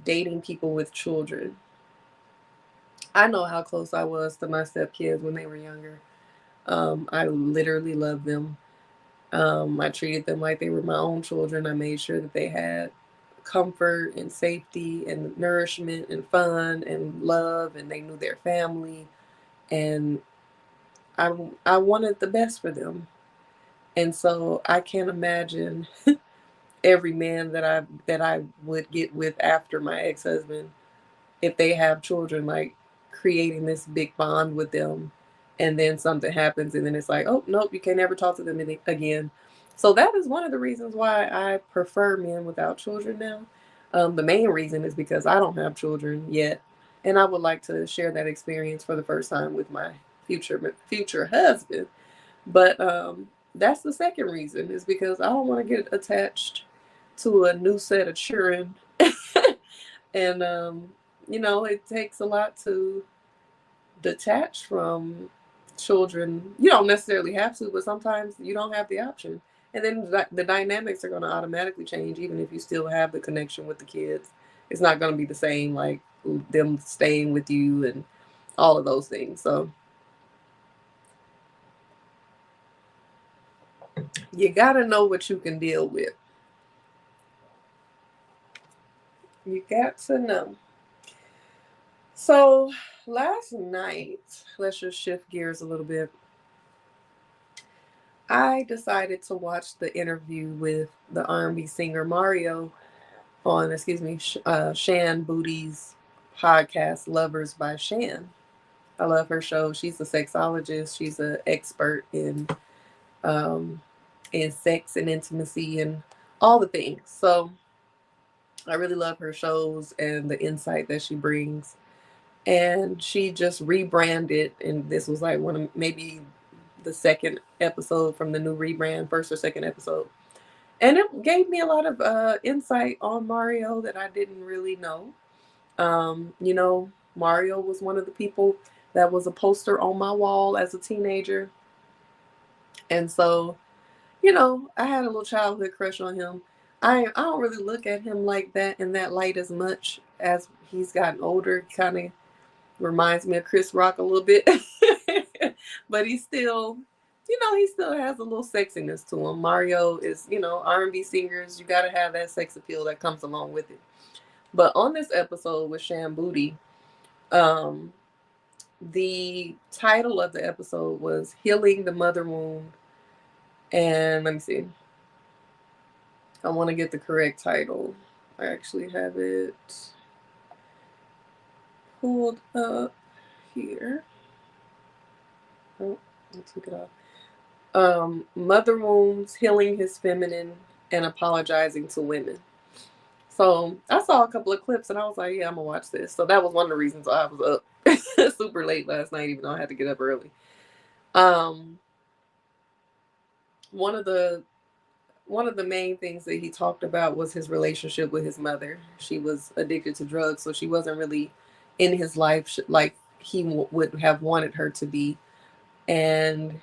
dating people with children, I know how close I was to my stepkids when they were younger. I literally loved them. I treated them like they were my own children. I made sure that they had comfort and safety and nourishment and fun and love, and they knew their family. And I wanted the best for them. And so I can't imagine every man that I would get with after my ex-husband, if they have children, like creating this big bond with them, and then something happens and then it's like, oh nope, you can never talk to them again. So that is one of the reasons why I prefer men without children now. The main reason is because I don't have children yet, and I would like to share that experience for the first time with my future husband. But that's the second reason, is because I don't want to get attached to a new set of children. And it takes a lot to detach from children. You don't necessarily have to, but sometimes you don't have the option. And then the dynamics are going to automatically change, even if you still have the connection with the kids. It's not going to be the same, like them staying with you and all of those things. So you got to know what you can deal with. You got to know. So last night, let's just shift gears a little bit. I decided to watch the interview with the R&B singer Mario on, Shan Booty's podcast, Lovers by Shan. I love her show. She's a sexologist. She's an expert um, in sex and intimacy and all the things. So I really love her shows and the insight that she brings. And she just rebranded, and this was like one of maybe the second episode from the new rebrand, first or second episode. And it gave me a lot of insight on Mario that I didn't really know. You know, Mario was one of the people that was a poster on my wall as a teenager. And so, you know, I had a little childhood crush on him. I don't really look at him like that in that light as much as he's gotten older. Kind of reminds me of Chris Rock a little bit. But he still, you know, he still has a little sexiness to him. Mario is, you know, R&B singers, you got to have that sex appeal that comes along with it. But on this episode with Shan Booty, um, the title of the episode was Healing the Mother Wound. And let me see. I want to get the correct title. I actually have it pulled up here. Oh, I took it off. Mother Wounds, Healing His Feminine, and Apologizing to Women. So I saw a couple of clips and I was like, yeah, I'm going to watch this. So that was one of the reasons I was up super late last night, even though I had to get up early. One of the main things that he talked about was his relationship with his mother. She was addicted to drugs, so she wasn't really in his life like he would have wanted her to be. And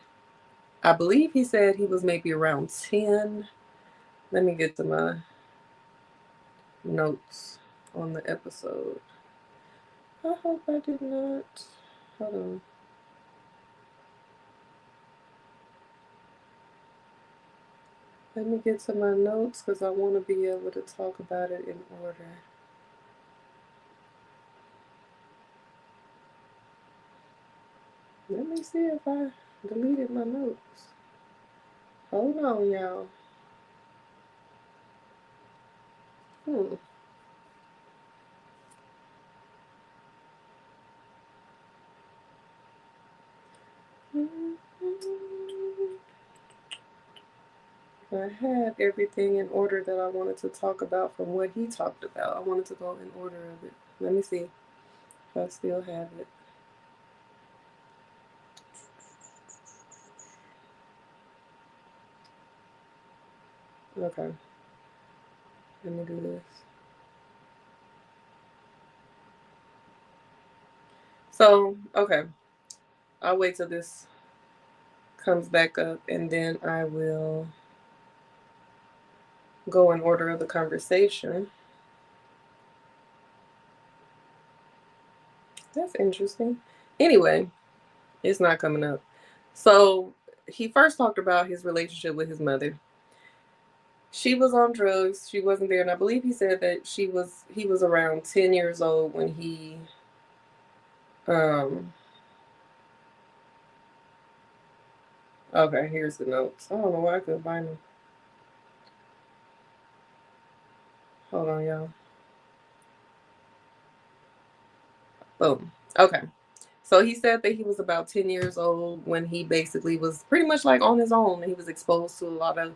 I believe he said he was maybe around 10. Let me get to my notes on the episode. I hope I did not. Hold on. Let me get to my notes because I want to be able to talk about it in order. Let me see if I deleted my notes. Hold on, y'all. I had everything in order that I wanted to talk about from what he talked about. I wanted to go in order of it. Let me see if I still have it. Okay. Let me do this. So, okay. I'll wait till this comes back up and then I will go in order of the conversation. That's interesting. Anyway, it's not coming up. So he first talked about his relationship with his mother. She was on drugs. She wasn't there, and I believe he said that he was around 10 years old when he okay, here's the notes. I don't know why I couldn't find them. Hold on, y'all. Boom. Okay. So he said that he was about 10 years old when he basically was pretty much like on his own. He was exposed to a lot of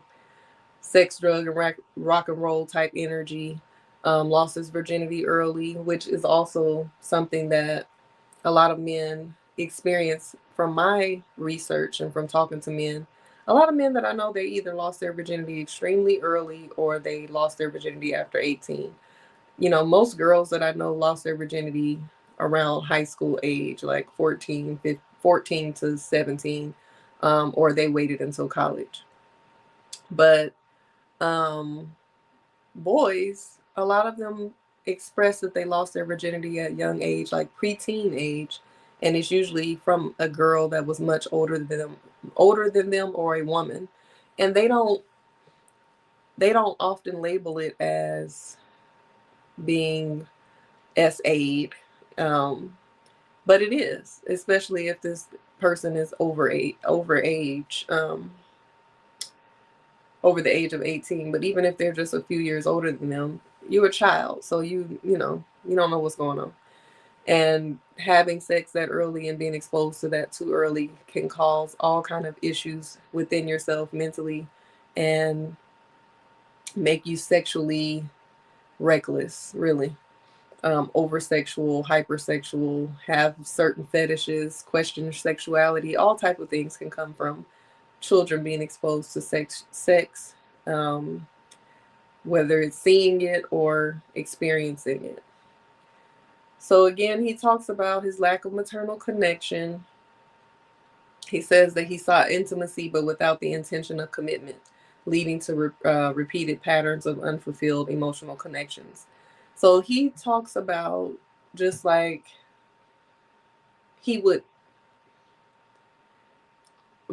sex, drug, and rock and roll type energy. Lost his virginity early, which is also something that a lot of men experience from my research and from talking to men. A lot of men that I know, they either lost their virginity extremely early or they lost their virginity after 18. You know, most girls that I know lost their virginity around high school age, like 14 to 17, or they waited until college. But boys, a lot of them express that they lost their virginity at young age, like preteen age, and it's usually from a girl that was much older than them, or a woman, and they don't often label it as being S-aid, but it is, especially if this person is over the age of 18. But even if they're just a few years older than them, you're a child, so you know, you don't know what's going on. And having sex that early and being exposed to that too early can cause all kind of issues within yourself mentally and make you sexually reckless, really. Over sexual, hypersexual, have certain fetishes, question your sexuality. All type of things can come from children being exposed to sex, whether it's seeing it or experiencing it. So again, he talks about his lack of maternal connection. He says that he sought intimacy but without the intention of commitment, leading to repeated patterns of unfulfilled emotional connections. So he talks about just like he would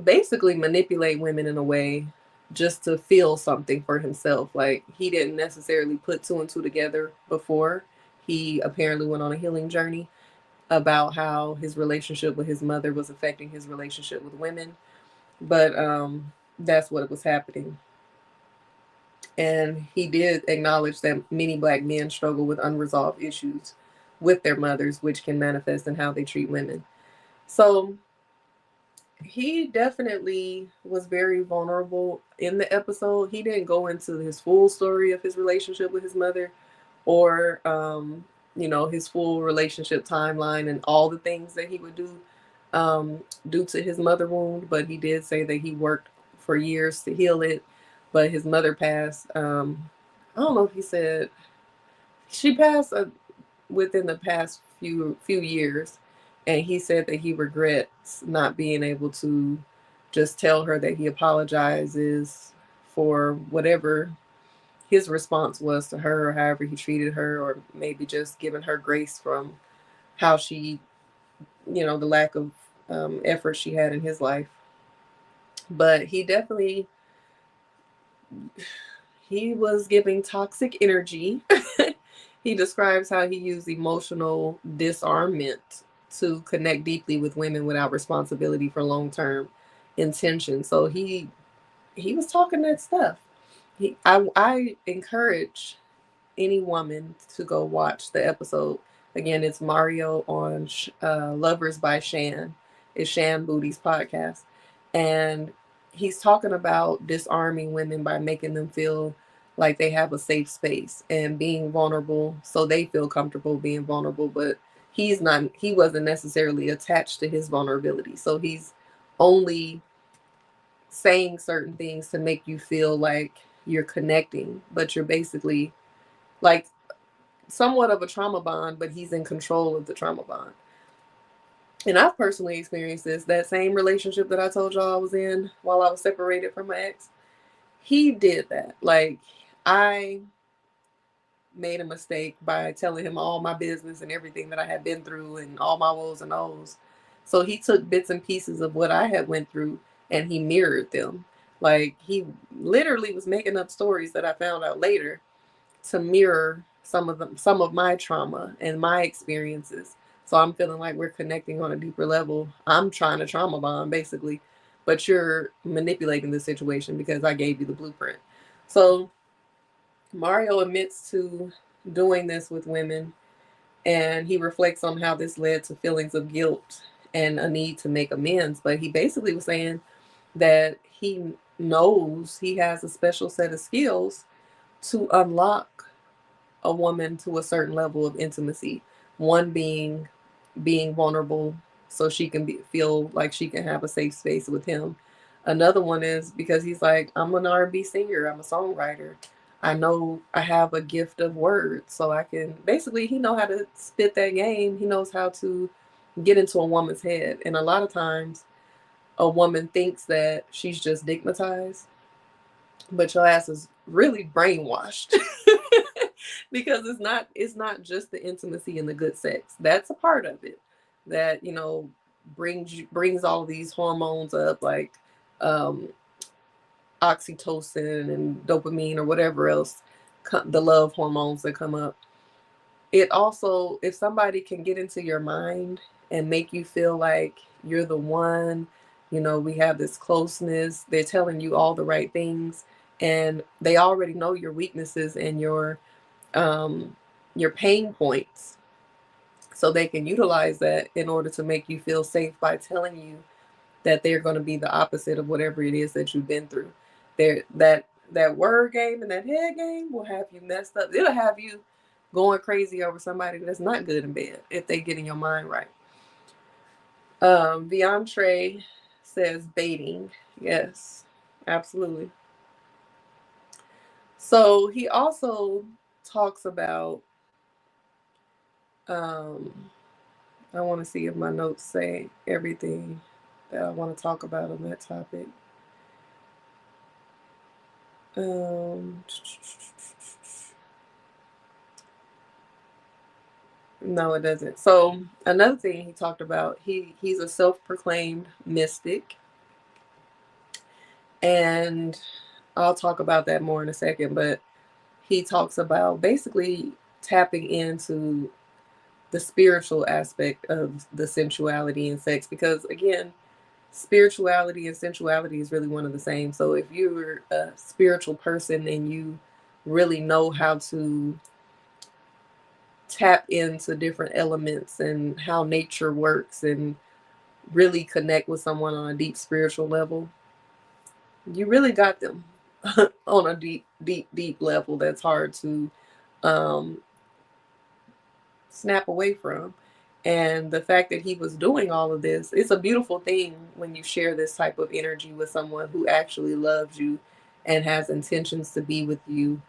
basically manipulate women in a way just to feel something for himself. Like he didn't necessarily put two and two together before. He apparently went on a healing journey about how his relationship with his mother was affecting his relationship with women. But that's what was happening. And he did acknowledge that many Black men struggle with unresolved issues with their mothers, which can manifest in how they treat women. So he definitely was very vulnerable in the episode. He didn't go into his full story of his relationship with his mother or, his full relationship timeline and all the things that he would do due to his mother wound. But he did say that he worked for years to heal it. But his mother passed. I don't know if he said she passed within the past few years, and he said that he regrets not being able to just tell her that he apologizes for whatever his response was to her or however he treated her, or maybe just giving her grace from how she, the lack of effort she had in his life. But he was giving toxic energy. He describes how he used emotional disarmament to connect deeply with women without responsibility for long-term intention. So he was talking that stuff. I encourage any woman to go watch the episode. Again, it's Mario on Lovers by Shan. It's Shan Booty's podcast. And he's talking about disarming women by making them feel like they have a safe space and being vulnerable so they feel comfortable being vulnerable. But he wasn't necessarily attached to his vulnerability. So he's only saying certain things to make you feel like you're connecting, but you're basically like somewhat of a trauma bond, but he's in control of the trauma bond. And I've personally experienced this. That same relationship that I told y'all I was in while I was separated from my ex, he did that. Like, I made a mistake by telling him all my business and everything that I had been through and all my woes and ohs. So he took bits and pieces of what I had went through and he mirrored them. Like, he literally was making up stories that I found out later to mirror some of my trauma and my experiences. So I'm feeling like we're connecting on a deeper level. I'm trying to trauma bond basically, but you're manipulating the situation because I gave you the blueprint. So Mario admits to doing this with women, and he reflects on how this led to feelings of guilt and a need to make amends. But he basically was saying that he knows he has a special set of skills to unlock a woman to a certain level of intimacy. One being vulnerable so she can feel like she can have a safe space with him. Another one is because he's like, I'm an R&B singer, I'm a songwriter. I know I have a gift of words, so I can basically he know how to spit that game. He knows how to get into a woman's head. And a lot of times a woman thinks that she's just digmatized, but your ass is really brainwashed. Because it's not just the intimacy and the good sex. That's a part of it that brings all these hormones up, like um oxytocin and dopamine or whatever else, the love hormones that come up. It also, if somebody can get into your mind and make you feel like you're the one, we have this closeness, they're telling you all the right things, and they already know your weaknesses and um, your pain points. So they can utilize that in order to make you feel safe by telling you that they're going to be the opposite of whatever it is that you've been through. That word game and that head game will have you messed up. It'll have you going crazy over somebody that's not good in bed if they get in your mind right. Viantre says baiting. Yes, absolutely. So he also talks about I want to see if my notes say everything that I want to talk about on that topic. No, it doesn't. So another thing he talked about, he's a self-proclaimed mystic, and I'll talk about that more in a second. But he talks about basically tapping into the spiritual aspect of the sensuality and sex, because again, spirituality and sensuality is really one of the same. So if you're a spiritual person and you really know how to tap into different elements and how nature works and really connect with someone on a deep spiritual level, you really got them on a deep level that's hard to um, snap away from. And the fact that he was doing all of this, it's a beautiful thing when you share this type of energy with someone who actually loves you and has intentions to be with you,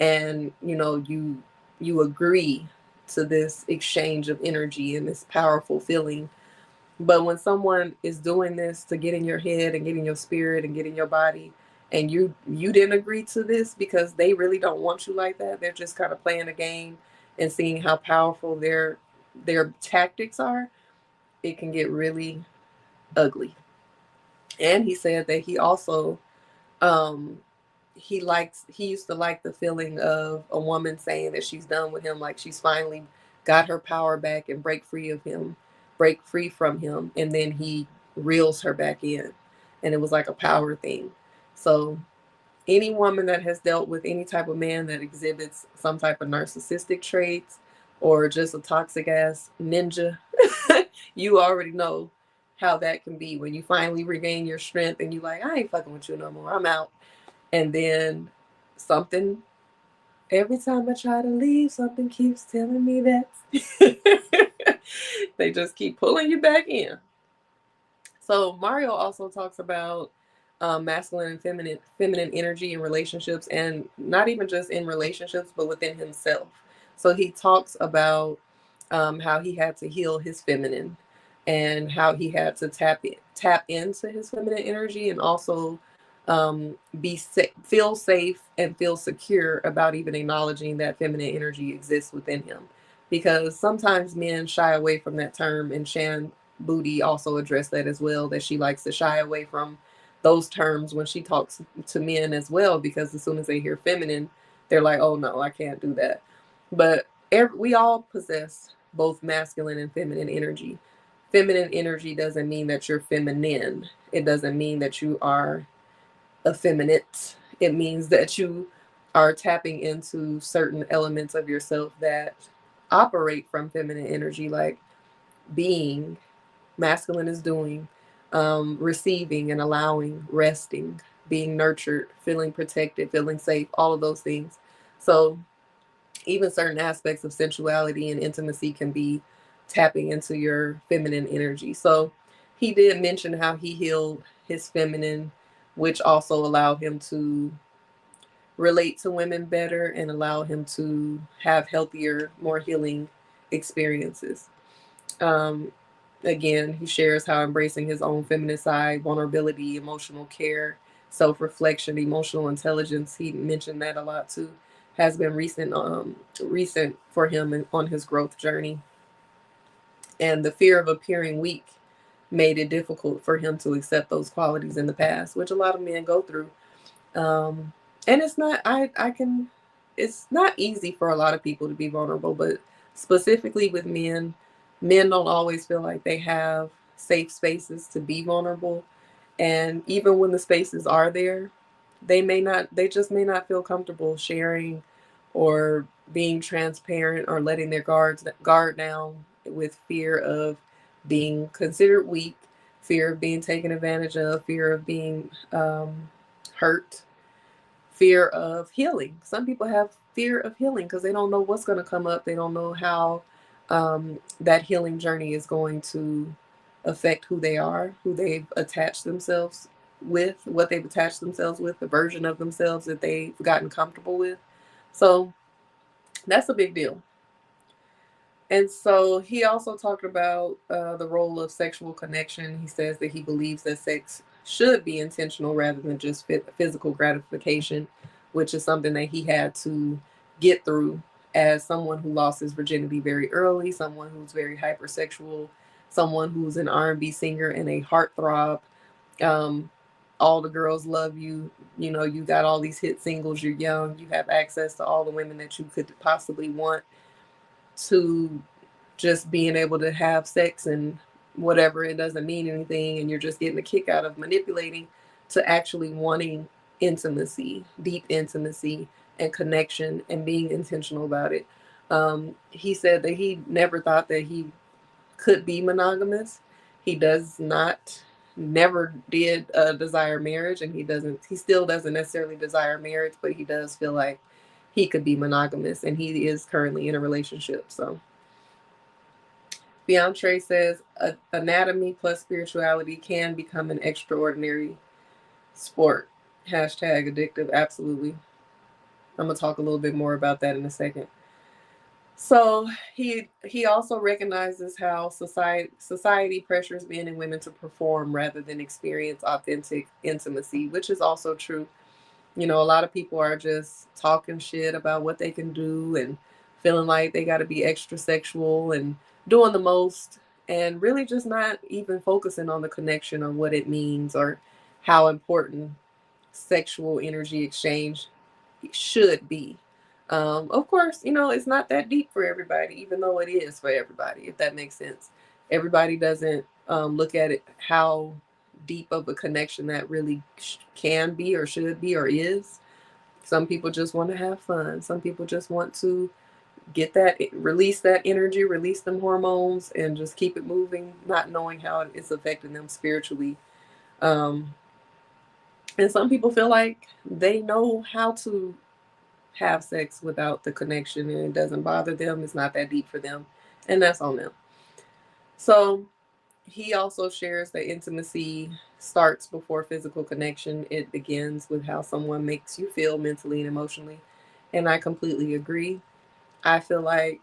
and you agree to this exchange of energy and this powerful feeling. But when someone is doing this to get in your head and get in your spirit and get in your body, and you didn't agree to this because they really don't want you like that, they're just kind of playing a game and seeing how powerful their tactics are, it can get really ugly. And he said that he also um he used to like the feeling of a woman saying that she's done with him, like she's finally got her power back and break free from him, and then he reels her back in, and it was like a power thing. So any woman that has dealt with any type of man that exhibits some type of narcissistic traits or just a toxic ass ninja, you already know how that can be when you finally regain your strength and you like, I ain't fucking with you no more, I'm out. And then something, every time I try to leave, something keeps telling me that they just keep pulling you back in. So Mario also talks about masculine and feminine energy in relationships, and not even just in relationships, but within himself. So he talks about how he had to heal his feminine, and how he had to tap into his feminine energy, and also feel safe and feel secure about even acknowledging that feminine energy exists within him, because sometimes men shy away from that term, and Shan Booty also addressed that as well, that she likes to shy away from those terms when she talks to men as well, because as soon as they hear feminine, they're like, oh no, I can't do that. But we all possess both masculine and feminine energy. Feminine energy doesn't mean that you're feminine. It doesn't mean that you are effeminate. It means that you are tapping into certain elements of yourself that operate from feminine energy, like being. Masculine is doing, receiving and allowing, resting, being nurtured, feeling protected, feeling safe, all of those things. So even certain aspects of sensuality and intimacy can be tapping into your feminine energy. So he did mention how he healed his feminine, which also allowed him to relate to women better and allow him to have healthier, more healing experiences. Um, Again, he shares how embracing his own feminine side, vulnerability, emotional care, self reflection, emotional intelligence, he mentioned that a lot too, has been recent for him on his growth journey. And the fear of appearing weak made it difficult for him to accept those qualities in the past, which a lot of men go through. Um, and it's not, I can, it's not easy for a lot of people to be vulnerable, but specifically with men, men don't always feel like they have safe spaces to be vulnerable. And even when the spaces are there, they just may not feel comfortable sharing or being transparent or letting their guard down, with fear of being considered weak, fear of being taken advantage of, fear of being hurt, fear of healing. Some people have fear of healing because they don't know what's going to come up. They don't know how that healing journey is going to affect who they are, who they've attached themselves with, what they've attached themselves with, the version of themselves that they've gotten comfortable with. So that's a big deal. And so he also talked about the role of sexual connection. He says that he believes that sex should be intentional rather than just physical gratification, which is something that he had to get through as someone who lost his virginity very early, someone who's very hypersexual, someone who's an R&B singer and a heartthrob. Um, all the girls love you. You know, you got all these hit singles. You're young. You have access to all the women that you could possibly want, to just being able to have sex and whatever, it doesn't mean anything, and you're just getting a kick out of manipulating, to actually wanting intimacy, deep intimacy and connection, and being intentional about it. He said that he never thought that he could be monogamous. He does not, never did desire marriage, and he still doesn't necessarily desire marriage, but he does feel like he could be monogamous, and he is currently in a relationship. So Beyonce says anatomy plus spirituality can become an extraordinary sport. Hashtag addictive. Absolutely. I'm gonna talk a little bit more about that in a second. So he also recognizes how society pressures men and women to perform rather than experience authentic intimacy, which is also true. You know, a lot of people are just talking shit about what they can do and feeling like they got to be extra sexual and doing the most, and really just not even focusing on the connection on what it means or how important sexual energy exchange should be. Of course, you know, it's not that deep for everybody, even though it is for everybody, if that makes sense. Everybody doesn't look at it how deep of a connection that really can be or should be or is. Some people just want to have fun. Some people just want to get that, release that energy, release them hormones, and just keep it moving, not knowing how it's affecting them spiritually. Um, and some people feel like they know how to have sex without the connection and it doesn't bother them. It's not that deep for them. And that's on them. So he also shares that intimacy starts before physical connection. It begins with how someone makes you feel mentally and emotionally. And I completely agree. I feel like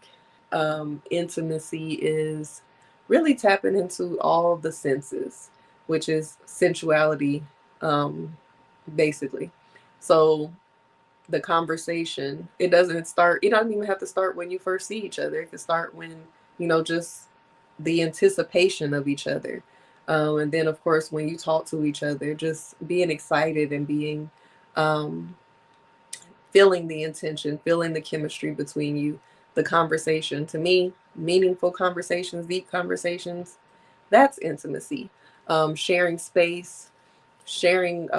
intimacy is really tapping into all of the senses, which is sensuality, um, basically. So the conversation, it doesn't even have to start when you first see each other. It can start when, just the anticipation of each other. And then, of course, when you talk to each other, just being excited and being, um, feeling the intention, feeling the chemistry between you, the conversation. To me, meaningful conversations, deep conversations, that's intimacy. Sharing space, sharing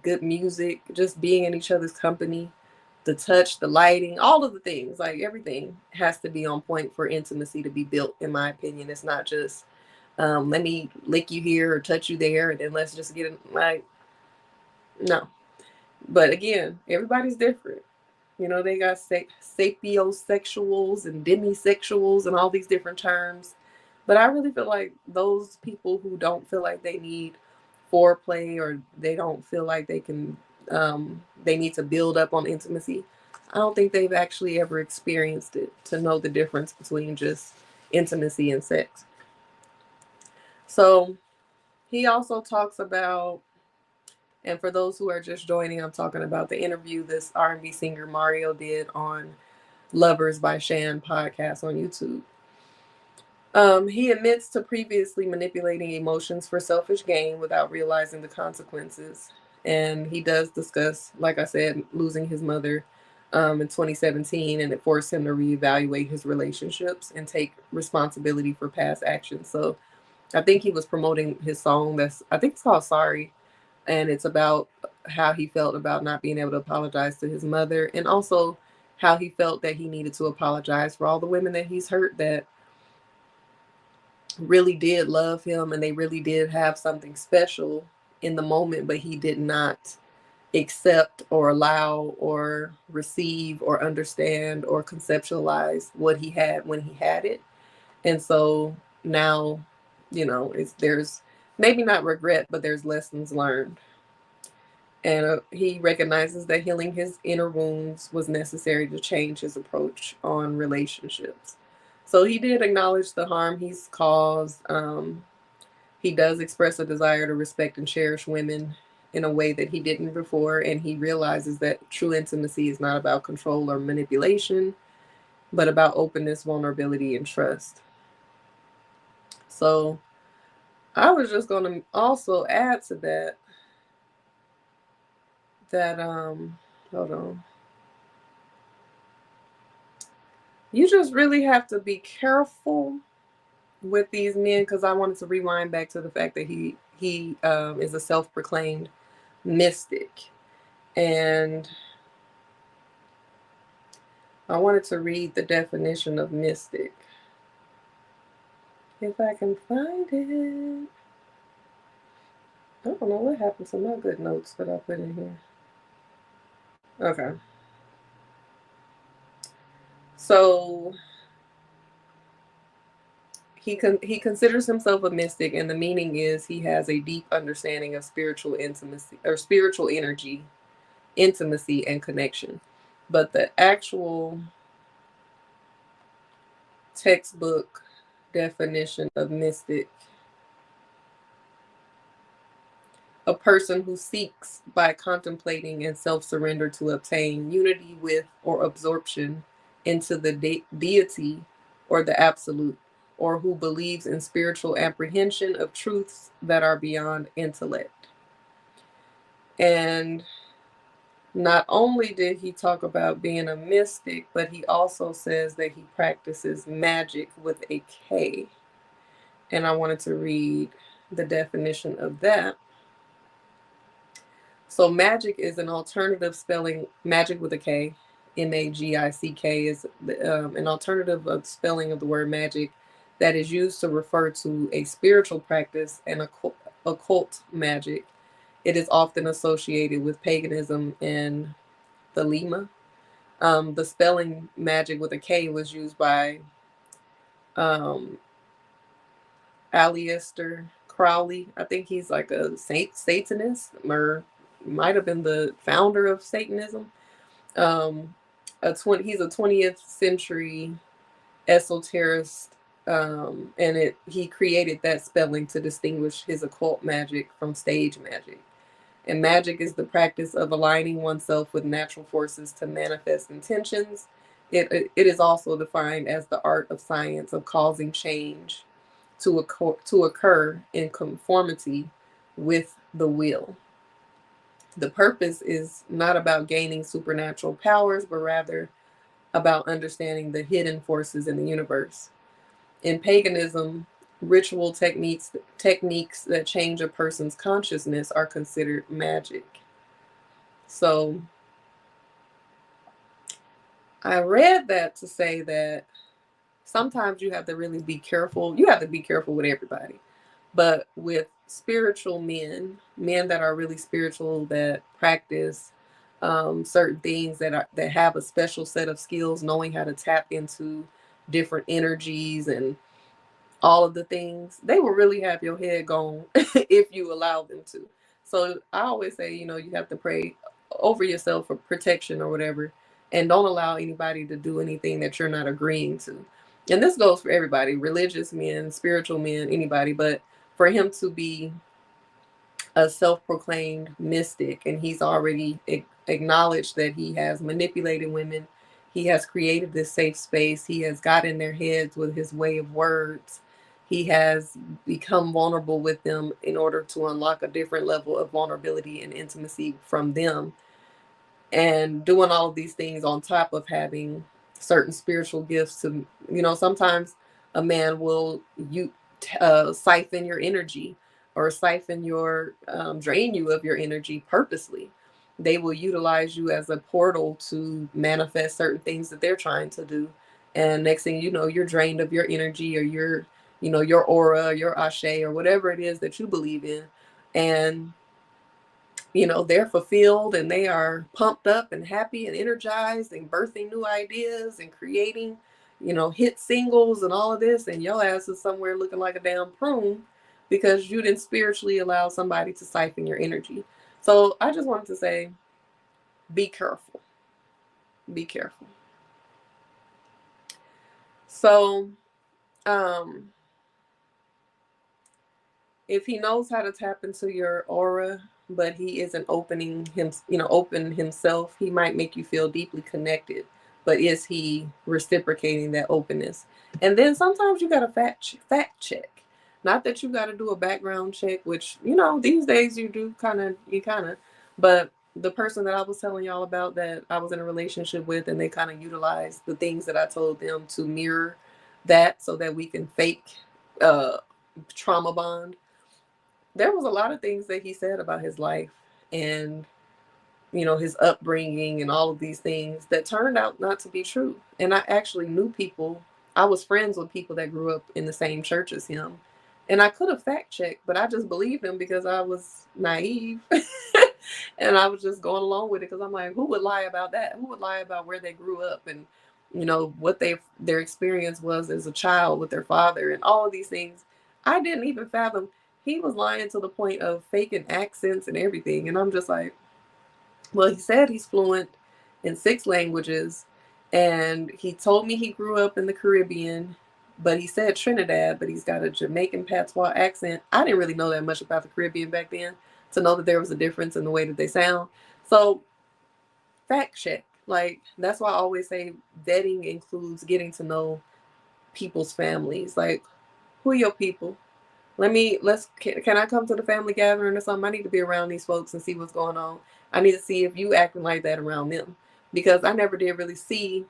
good music, just being in each other's company, the touch, the lighting, all of the things, like everything has to be on point for intimacy to be built, in my opinion. It's not just, let me lick you here or touch you there and then let's just get it. Like, no. But again, everybody's different. You know, they got sapiosexuals and demisexuals and all these different terms. But I really feel like those people who don't feel like they need foreplay, or they don't feel like they need to build up on intimacy, I don't think they've actually ever experienced it to know the difference between just intimacy and sex. So he also talks about, and for those who are just joining, I'm talking about the interview this R&B singer Mario did on Lovers by Shan podcast on YouTube. He admits to previously manipulating emotions for selfish gain without realizing the consequences. And he does discuss, like I said, losing his mother in 2017, and it forced him to reevaluate his relationships and take responsibility for past actions. So I think he was promoting his song I think it's called Sorry, and it's about how he felt about not being able to apologize to his mother, and also how he felt that he needed to apologize for all the women that he's hurt that really did love him and they really did have something special in the moment, but he did not accept or allow or receive or understand or conceptualize what he had when he had it. And so now, there's maybe not regret, but there's lessons learned. And he recognizes that healing his inner wounds was necessary to change his approach on relationships. So he did acknowledge the harm he's caused. He does express a desire to respect and cherish women in a way that he didn't before, and he realizes that true intimacy is not about control or manipulation, but about openness, vulnerability, and trust. So I was just going to also add to that hold on. You just really have to be careful with these men, because I wanted to rewind back to the fact that he is a self-proclaimed mystic, and I wanted to read the definition of mystic if I can find it. I don't know what happened to my good notes that I put in here. Okay, so he considers himself a mystic, and the meaning is he has a deep understanding of spiritual intimacy or spiritual energy, intimacy, and connection. But the actual textbook definition of mystic: a person who seeks by contemplating and self-surrender to obtain unity with or absorption into the deity or the absolute, or who believes in spiritual apprehension of truths that are beyond intellect. And not only did he talk about being a mystic, but he also says that he practices magic with a K. And I wanted to read the definition of that. So magic is an alternative spelling, magic with a K, M-A-G-I-C-K is an alternative of spelling of the word magic that is used to refer to a spiritual practice and occult magic. It is often associated with paganism and Thelema. The spelling magic with a K was used by um, Aleister Crowley. I think he's like a Satanist, or might have been the founder of Satanism. Um, he's a 20th century esoterist, and he created that spelling to distinguish his occult magic from stage magic. And magic is the practice of aligning oneself with natural forces to manifest intentions. It is also defined as the art of science of causing change to occur in conformity with the will. The purpose is not about gaining supernatural powers, but rather about understanding the hidden forces in the universe. In paganism, ritual techniques that change a person's consciousness are considered magic. So I read that to say that sometimes you have to really be careful. You have to be careful with everybody. But with spiritual men that are really spiritual, that practice certain things, that have a special set of skills, knowing how to tap into different energies and all of the things, they will really have your head gone if you allow them to. So I always say, you have to pray over yourself for protection or whatever, and don't allow anybody to do anything that you're not agreeing to. And this goes for everybody, religious men, spiritual men, anybody. But for him to be a self-proclaimed mystic, and he's already acknowledged that he has manipulated women, he has created this safe space, he has got in their heads with his way of words, he has become vulnerable with them in order to unlock a different level of vulnerability and intimacy from them, and doing all of these things on top of having certain spiritual gifts. To sometimes a man will siphon your energy, or siphon your drain you of your energy purposely. They will utilize you as a portal to manifest certain things that they're trying to do, and next thing you know, you're drained of your energy, or your aura, your ashe, or whatever it is that you believe in. And they're fulfilled, and they are pumped up and happy and energized and birthing new ideas and creating, hit singles and all of this. And your ass is somewhere looking like a damn prune because you didn't spiritually allow somebody to siphon your energy. So I just wanted to say, be careful. Be careful. So, um, if he knows how to tap into your aura, but he isn't opening him, open himself, he might make you feel deeply connected. But is he reciprocating that openness? And then sometimes you got to fact check. Not that you got to do a background check, which these days you kind of. But the person that I was telling y'all about that I was in a relationship with, and they kind of utilized the things that I told them to mirror that, so that we can fake uh, trauma bond. There was a lot of things that he said about his life and his upbringing and all of these things that turned out not to be true. And I actually knew people. I was friends with people that grew up in the same church as him, and I could have fact checked, but I just believed him because I was naive. And I was just going along with it because I'm like, who would lie about that? Who would lie about where they grew up and what their experience was as a child with their father and all of these things? I didn't even fathom. He was lying to the point of faking accents and everything, and I'm just like, well, he said he's fluent in 6 languages, and he told me he grew up in the Caribbean, but he said Trinidad, but he's got a Jamaican patois accent. I didn't really know that much about the Caribbean back then to know that there was a difference in the way that they sound. So, fact check. Like, that's why I always say vetting includes getting to know people's families. Like, who are your people? Can I come to the family gathering or something? I need to be around these folks and see what's going on. I need to see if you acting like that around them, because I never did really see.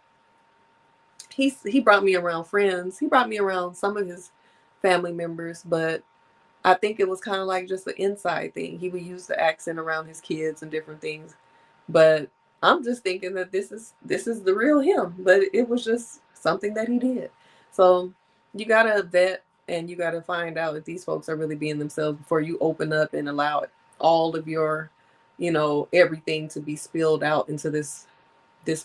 He brought me around friends. He brought me around some of his family members, but I think it was kind of like just an inside thing. He would use the accent around his kids and different things. But I'm just thinking that this is the real him. But it was just something that he did. So you gotta vet and you gotta find out if these folks are really being themselves before you open up and allow all of your, everything to be spilled out into this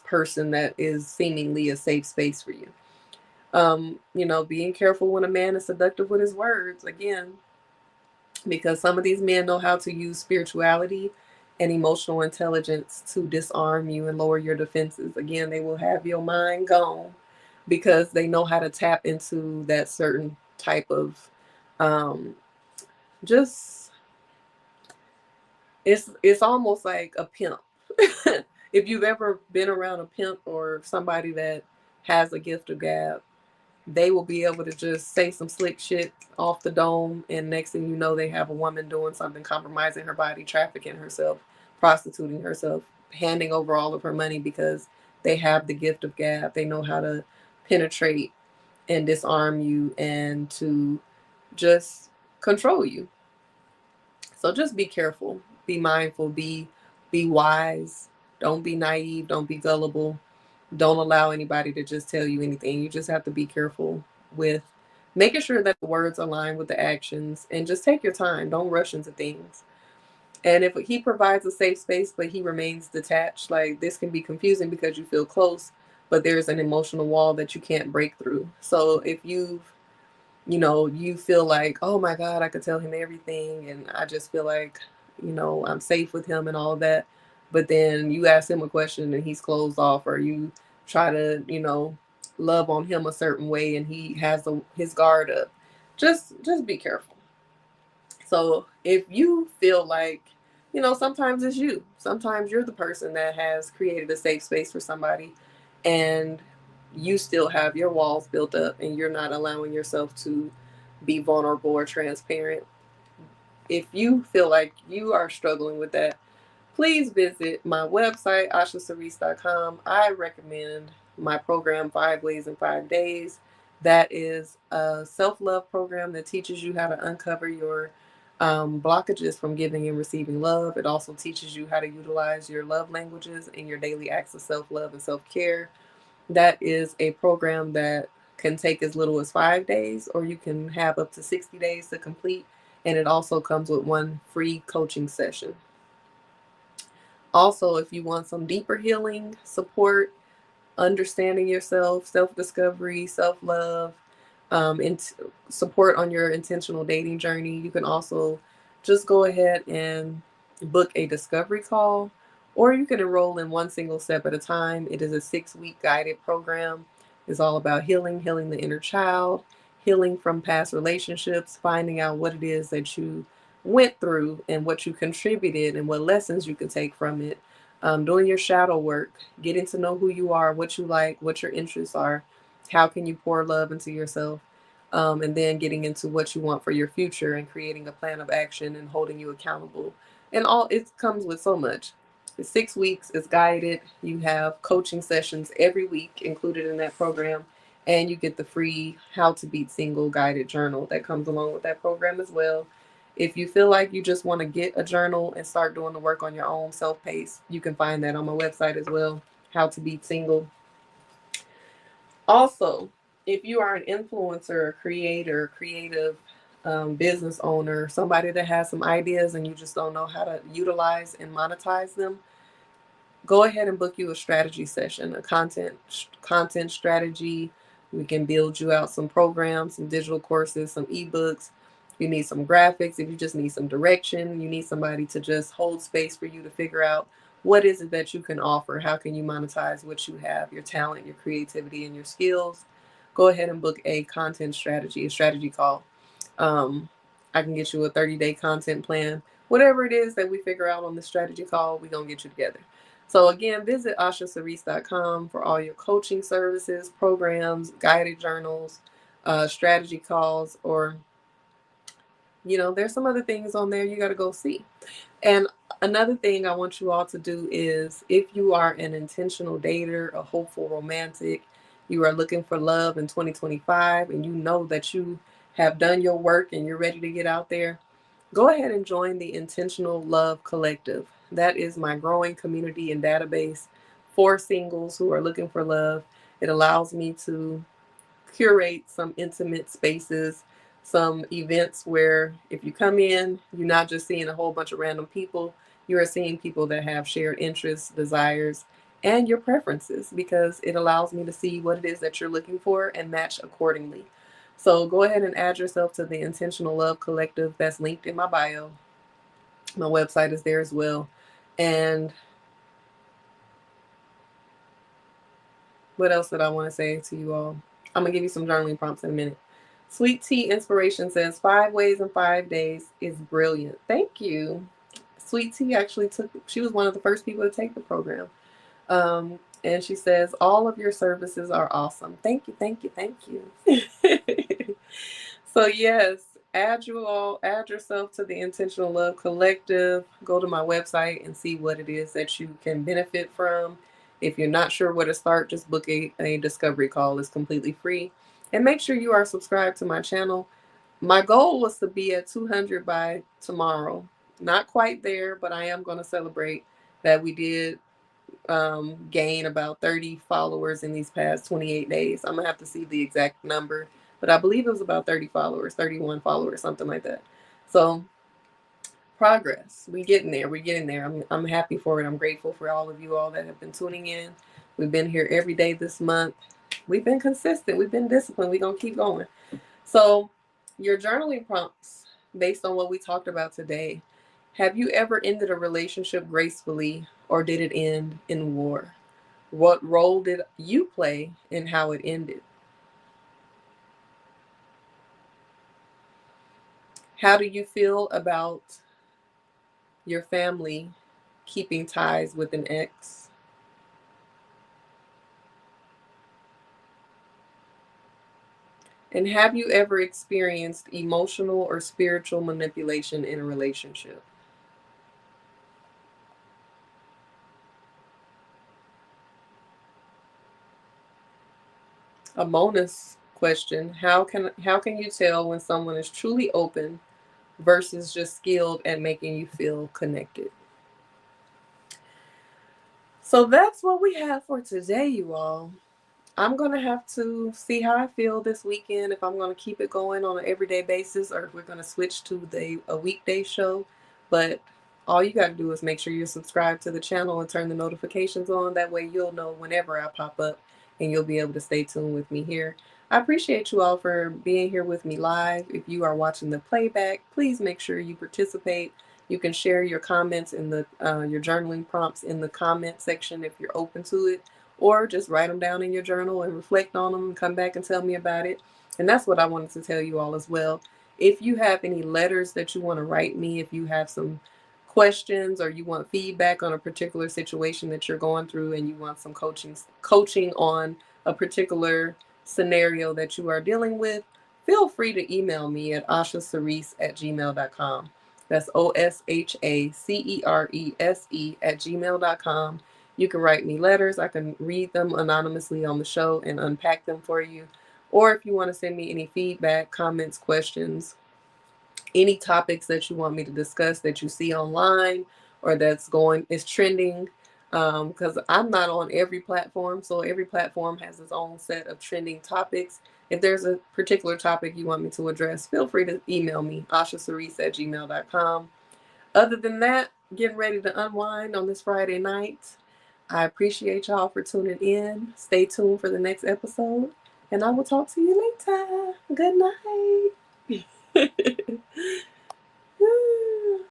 person that is seemingly a safe space for you. Being careful when a man is seductive with his words. Again, because some of these men know how to use spirituality and emotional intelligence to disarm you and lower your defenses. Again, they will have your mind gone because they know how to tap into that certain type of um just it's almost like a pimp. If you've ever been around a pimp or somebody that has a gift of gab, they will be able to just say some slick shit off the dome, and next thing you know, they have a woman doing something, compromising her body, trafficking herself, prostituting herself, handing over all of her money because they have the gift of gab. They know how to penetrate and disarm you and to just control you. So just be careful, be mindful, be wise. Don't be naive, don't be gullible. Don't allow anybody to just tell you anything. You just have to be careful with making sure that the words align with the actions, and just take your time. Don't rush into things. And if he provides a safe space, but he remains detached, like, this can be confusing because you feel close, but there's an emotional wall that you can't break through. So if you feel like, oh my God, I could tell him everything, and I just feel like, I'm safe with him and all of that. But then you ask him a question and he's closed off, or you try to, love on him a certain way and he has his guard up. Just be careful. So if you feel like, sometimes it's you. Sometimes you're the person that has created a safe space for somebody, and you still have your walls built up and you're not allowing yourself to be vulnerable or transparent. If you feel like you are struggling with that, please visit my website, oshacerese.com. I recommend my program, 5 Ways in 5 Days. That is a self-love program that teaches you how to uncover your blockages from giving and receiving love. It also teaches you how to utilize your love languages in your daily acts of self-love and self-care. That is a program that can take as little as 5 days, or you can have up to 60 days to complete. And it also comes with one free coaching session. Also, if you want some deeper healing support, understanding yourself, self-discovery, self-love, and support on your intentional dating journey, you can also just go ahead and book a discovery call, or you can enroll in one single step at a time. It is a 6-week guided program It's all about healing, healing the inner child, healing from past relationships, finding out what it is that you went through and what you contributed and what lessons you can take from it. Doing your shadow work, getting to know who you are, what you like, what your interests are, how can you pour love into yourself, and then getting into what you want for your future and creating a plan of action and holding you accountable. And all it comes with so much. It's 6 weeks, it's guided. You have coaching sessions every week included in that program, and you get the free How to Beat Single guided journal that comes along with that program as well. If you feel like you just want to get a journal and start doing the work on your own self pace, you can find that on my website as well, How to Beat Single. Also, if you are an influencer, a creator, creative business owner, somebody that has some ideas and you just don't know how to utilize and monetize them, go ahead and book you a strategy session, a content strategy. We can build you out some programs, some digital courses, some ebooks. You need some graphics. If you just need some direction, you need somebody to just hold space for you to figure out what is it that you can offer. How can you monetize what you have, your talent, your creativity, and your skills? Go ahead and book a strategy call. um, I can get you a 30-day content plan. Whatever it is that we figure out on the strategy call, we're going to get you together. So again, visit oshacerese.com for all your coaching services, programs, guided journals, strategy calls, or, there's some other things on there you got to go see. And another thing I want you all to do is, if you are an intentional dater, a hopeful romantic, you are looking for love in 2025, and you know that you have done your work and you're ready to get out there, go ahead and join the Intentional Love Collective. That is my growing community and database for singles who are looking for love. It allows me to curate some intimate spaces, some events where if you come in, you're not just seeing a whole bunch of random people, you are seeing people that have shared interests, desires, and your preferences, because it allows me to see what it is that you're looking for and match accordingly. So go ahead and add yourself to the Intentional Love Collective that's linked in my bio. My website is there as well. And what else did I want to say to you all? I'm going to give you some journaling prompts in a minute. Sweet Tea Inspiration says 5 ways in 5 days is brilliant. Thank you. Sweet Tea actually she was one of the first people to take the program. And she says, all of your services are awesome. Thank you, thank you, thank you. So yes, add yourself to the Intentional Love Collective. Go to my website and see what it is that you can benefit from. If you're not sure where to start, just book a discovery call. It's completely free. And make sure you are subscribed to my channel. My goal was to be at 200 by tomorrow. Not quite there, but I am going to celebrate that we did gain about 30 followers in these past 28 days. I'm gonna have to see the exact number, but I believe it was about 30 followers, 31 followers, something like that. So progress, we're getting there. I'm happy for it. I'm grateful for all of you all that have been tuning in. We've been here every day this month. We've been consistent, we've been disciplined, we're gonna keep going. So your journaling prompts, based on what we talked about today: have you ever ended a relationship gracefully, or did it end in war? What role did you play in how it ended? How do you feel about your family keeping ties with an ex? And have you ever experienced emotional or spiritual manipulation in a relationship? A bonus question: how can you tell when someone is truly open versus just skilled at making you feel connected? So that's what we have for today, you all. I'm going to have to see how I feel this weekend, if I'm going to keep it going on an everyday basis or if we're going to switch to a weekday show. But all you got to do is make sure you're subscribed to the channel and turn the notifications on. That way you'll know whenever I pop up and you'll be able to stay tuned with me here. I appreciate you all for being here with me live. If you are watching the playback, please make sure you participate. You can share your comments in your journaling prompts in the comment section if you're open to it, or just write them down in your journal and reflect on them and come back and tell me about it. And that's what I wanted to tell you all as well. If you have any letters that you want to write me, if you have some questions or you want feedback on a particular situation that you're going through and you want some coaching on a particular scenario that you are dealing with, feel free to email me at oshacerese@gmail.com. That's OSHACERESE@gmail.com. You can write me letters. I can read them anonymously on the show and unpack them for you. Or if you want to send me any feedback, comments, questions, any topics that you want me to discuss that you see online or is trending, because I'm not on every platform, so every platform has its own set of trending topics. If there's a particular topic you want me to address, feel free to email me, oshacerese@gmail.com. Other than that, getting ready to unwind on this Friday night. I appreciate y'all for tuning in. Stay tuned for the next episode, and I will talk to you later. Good night.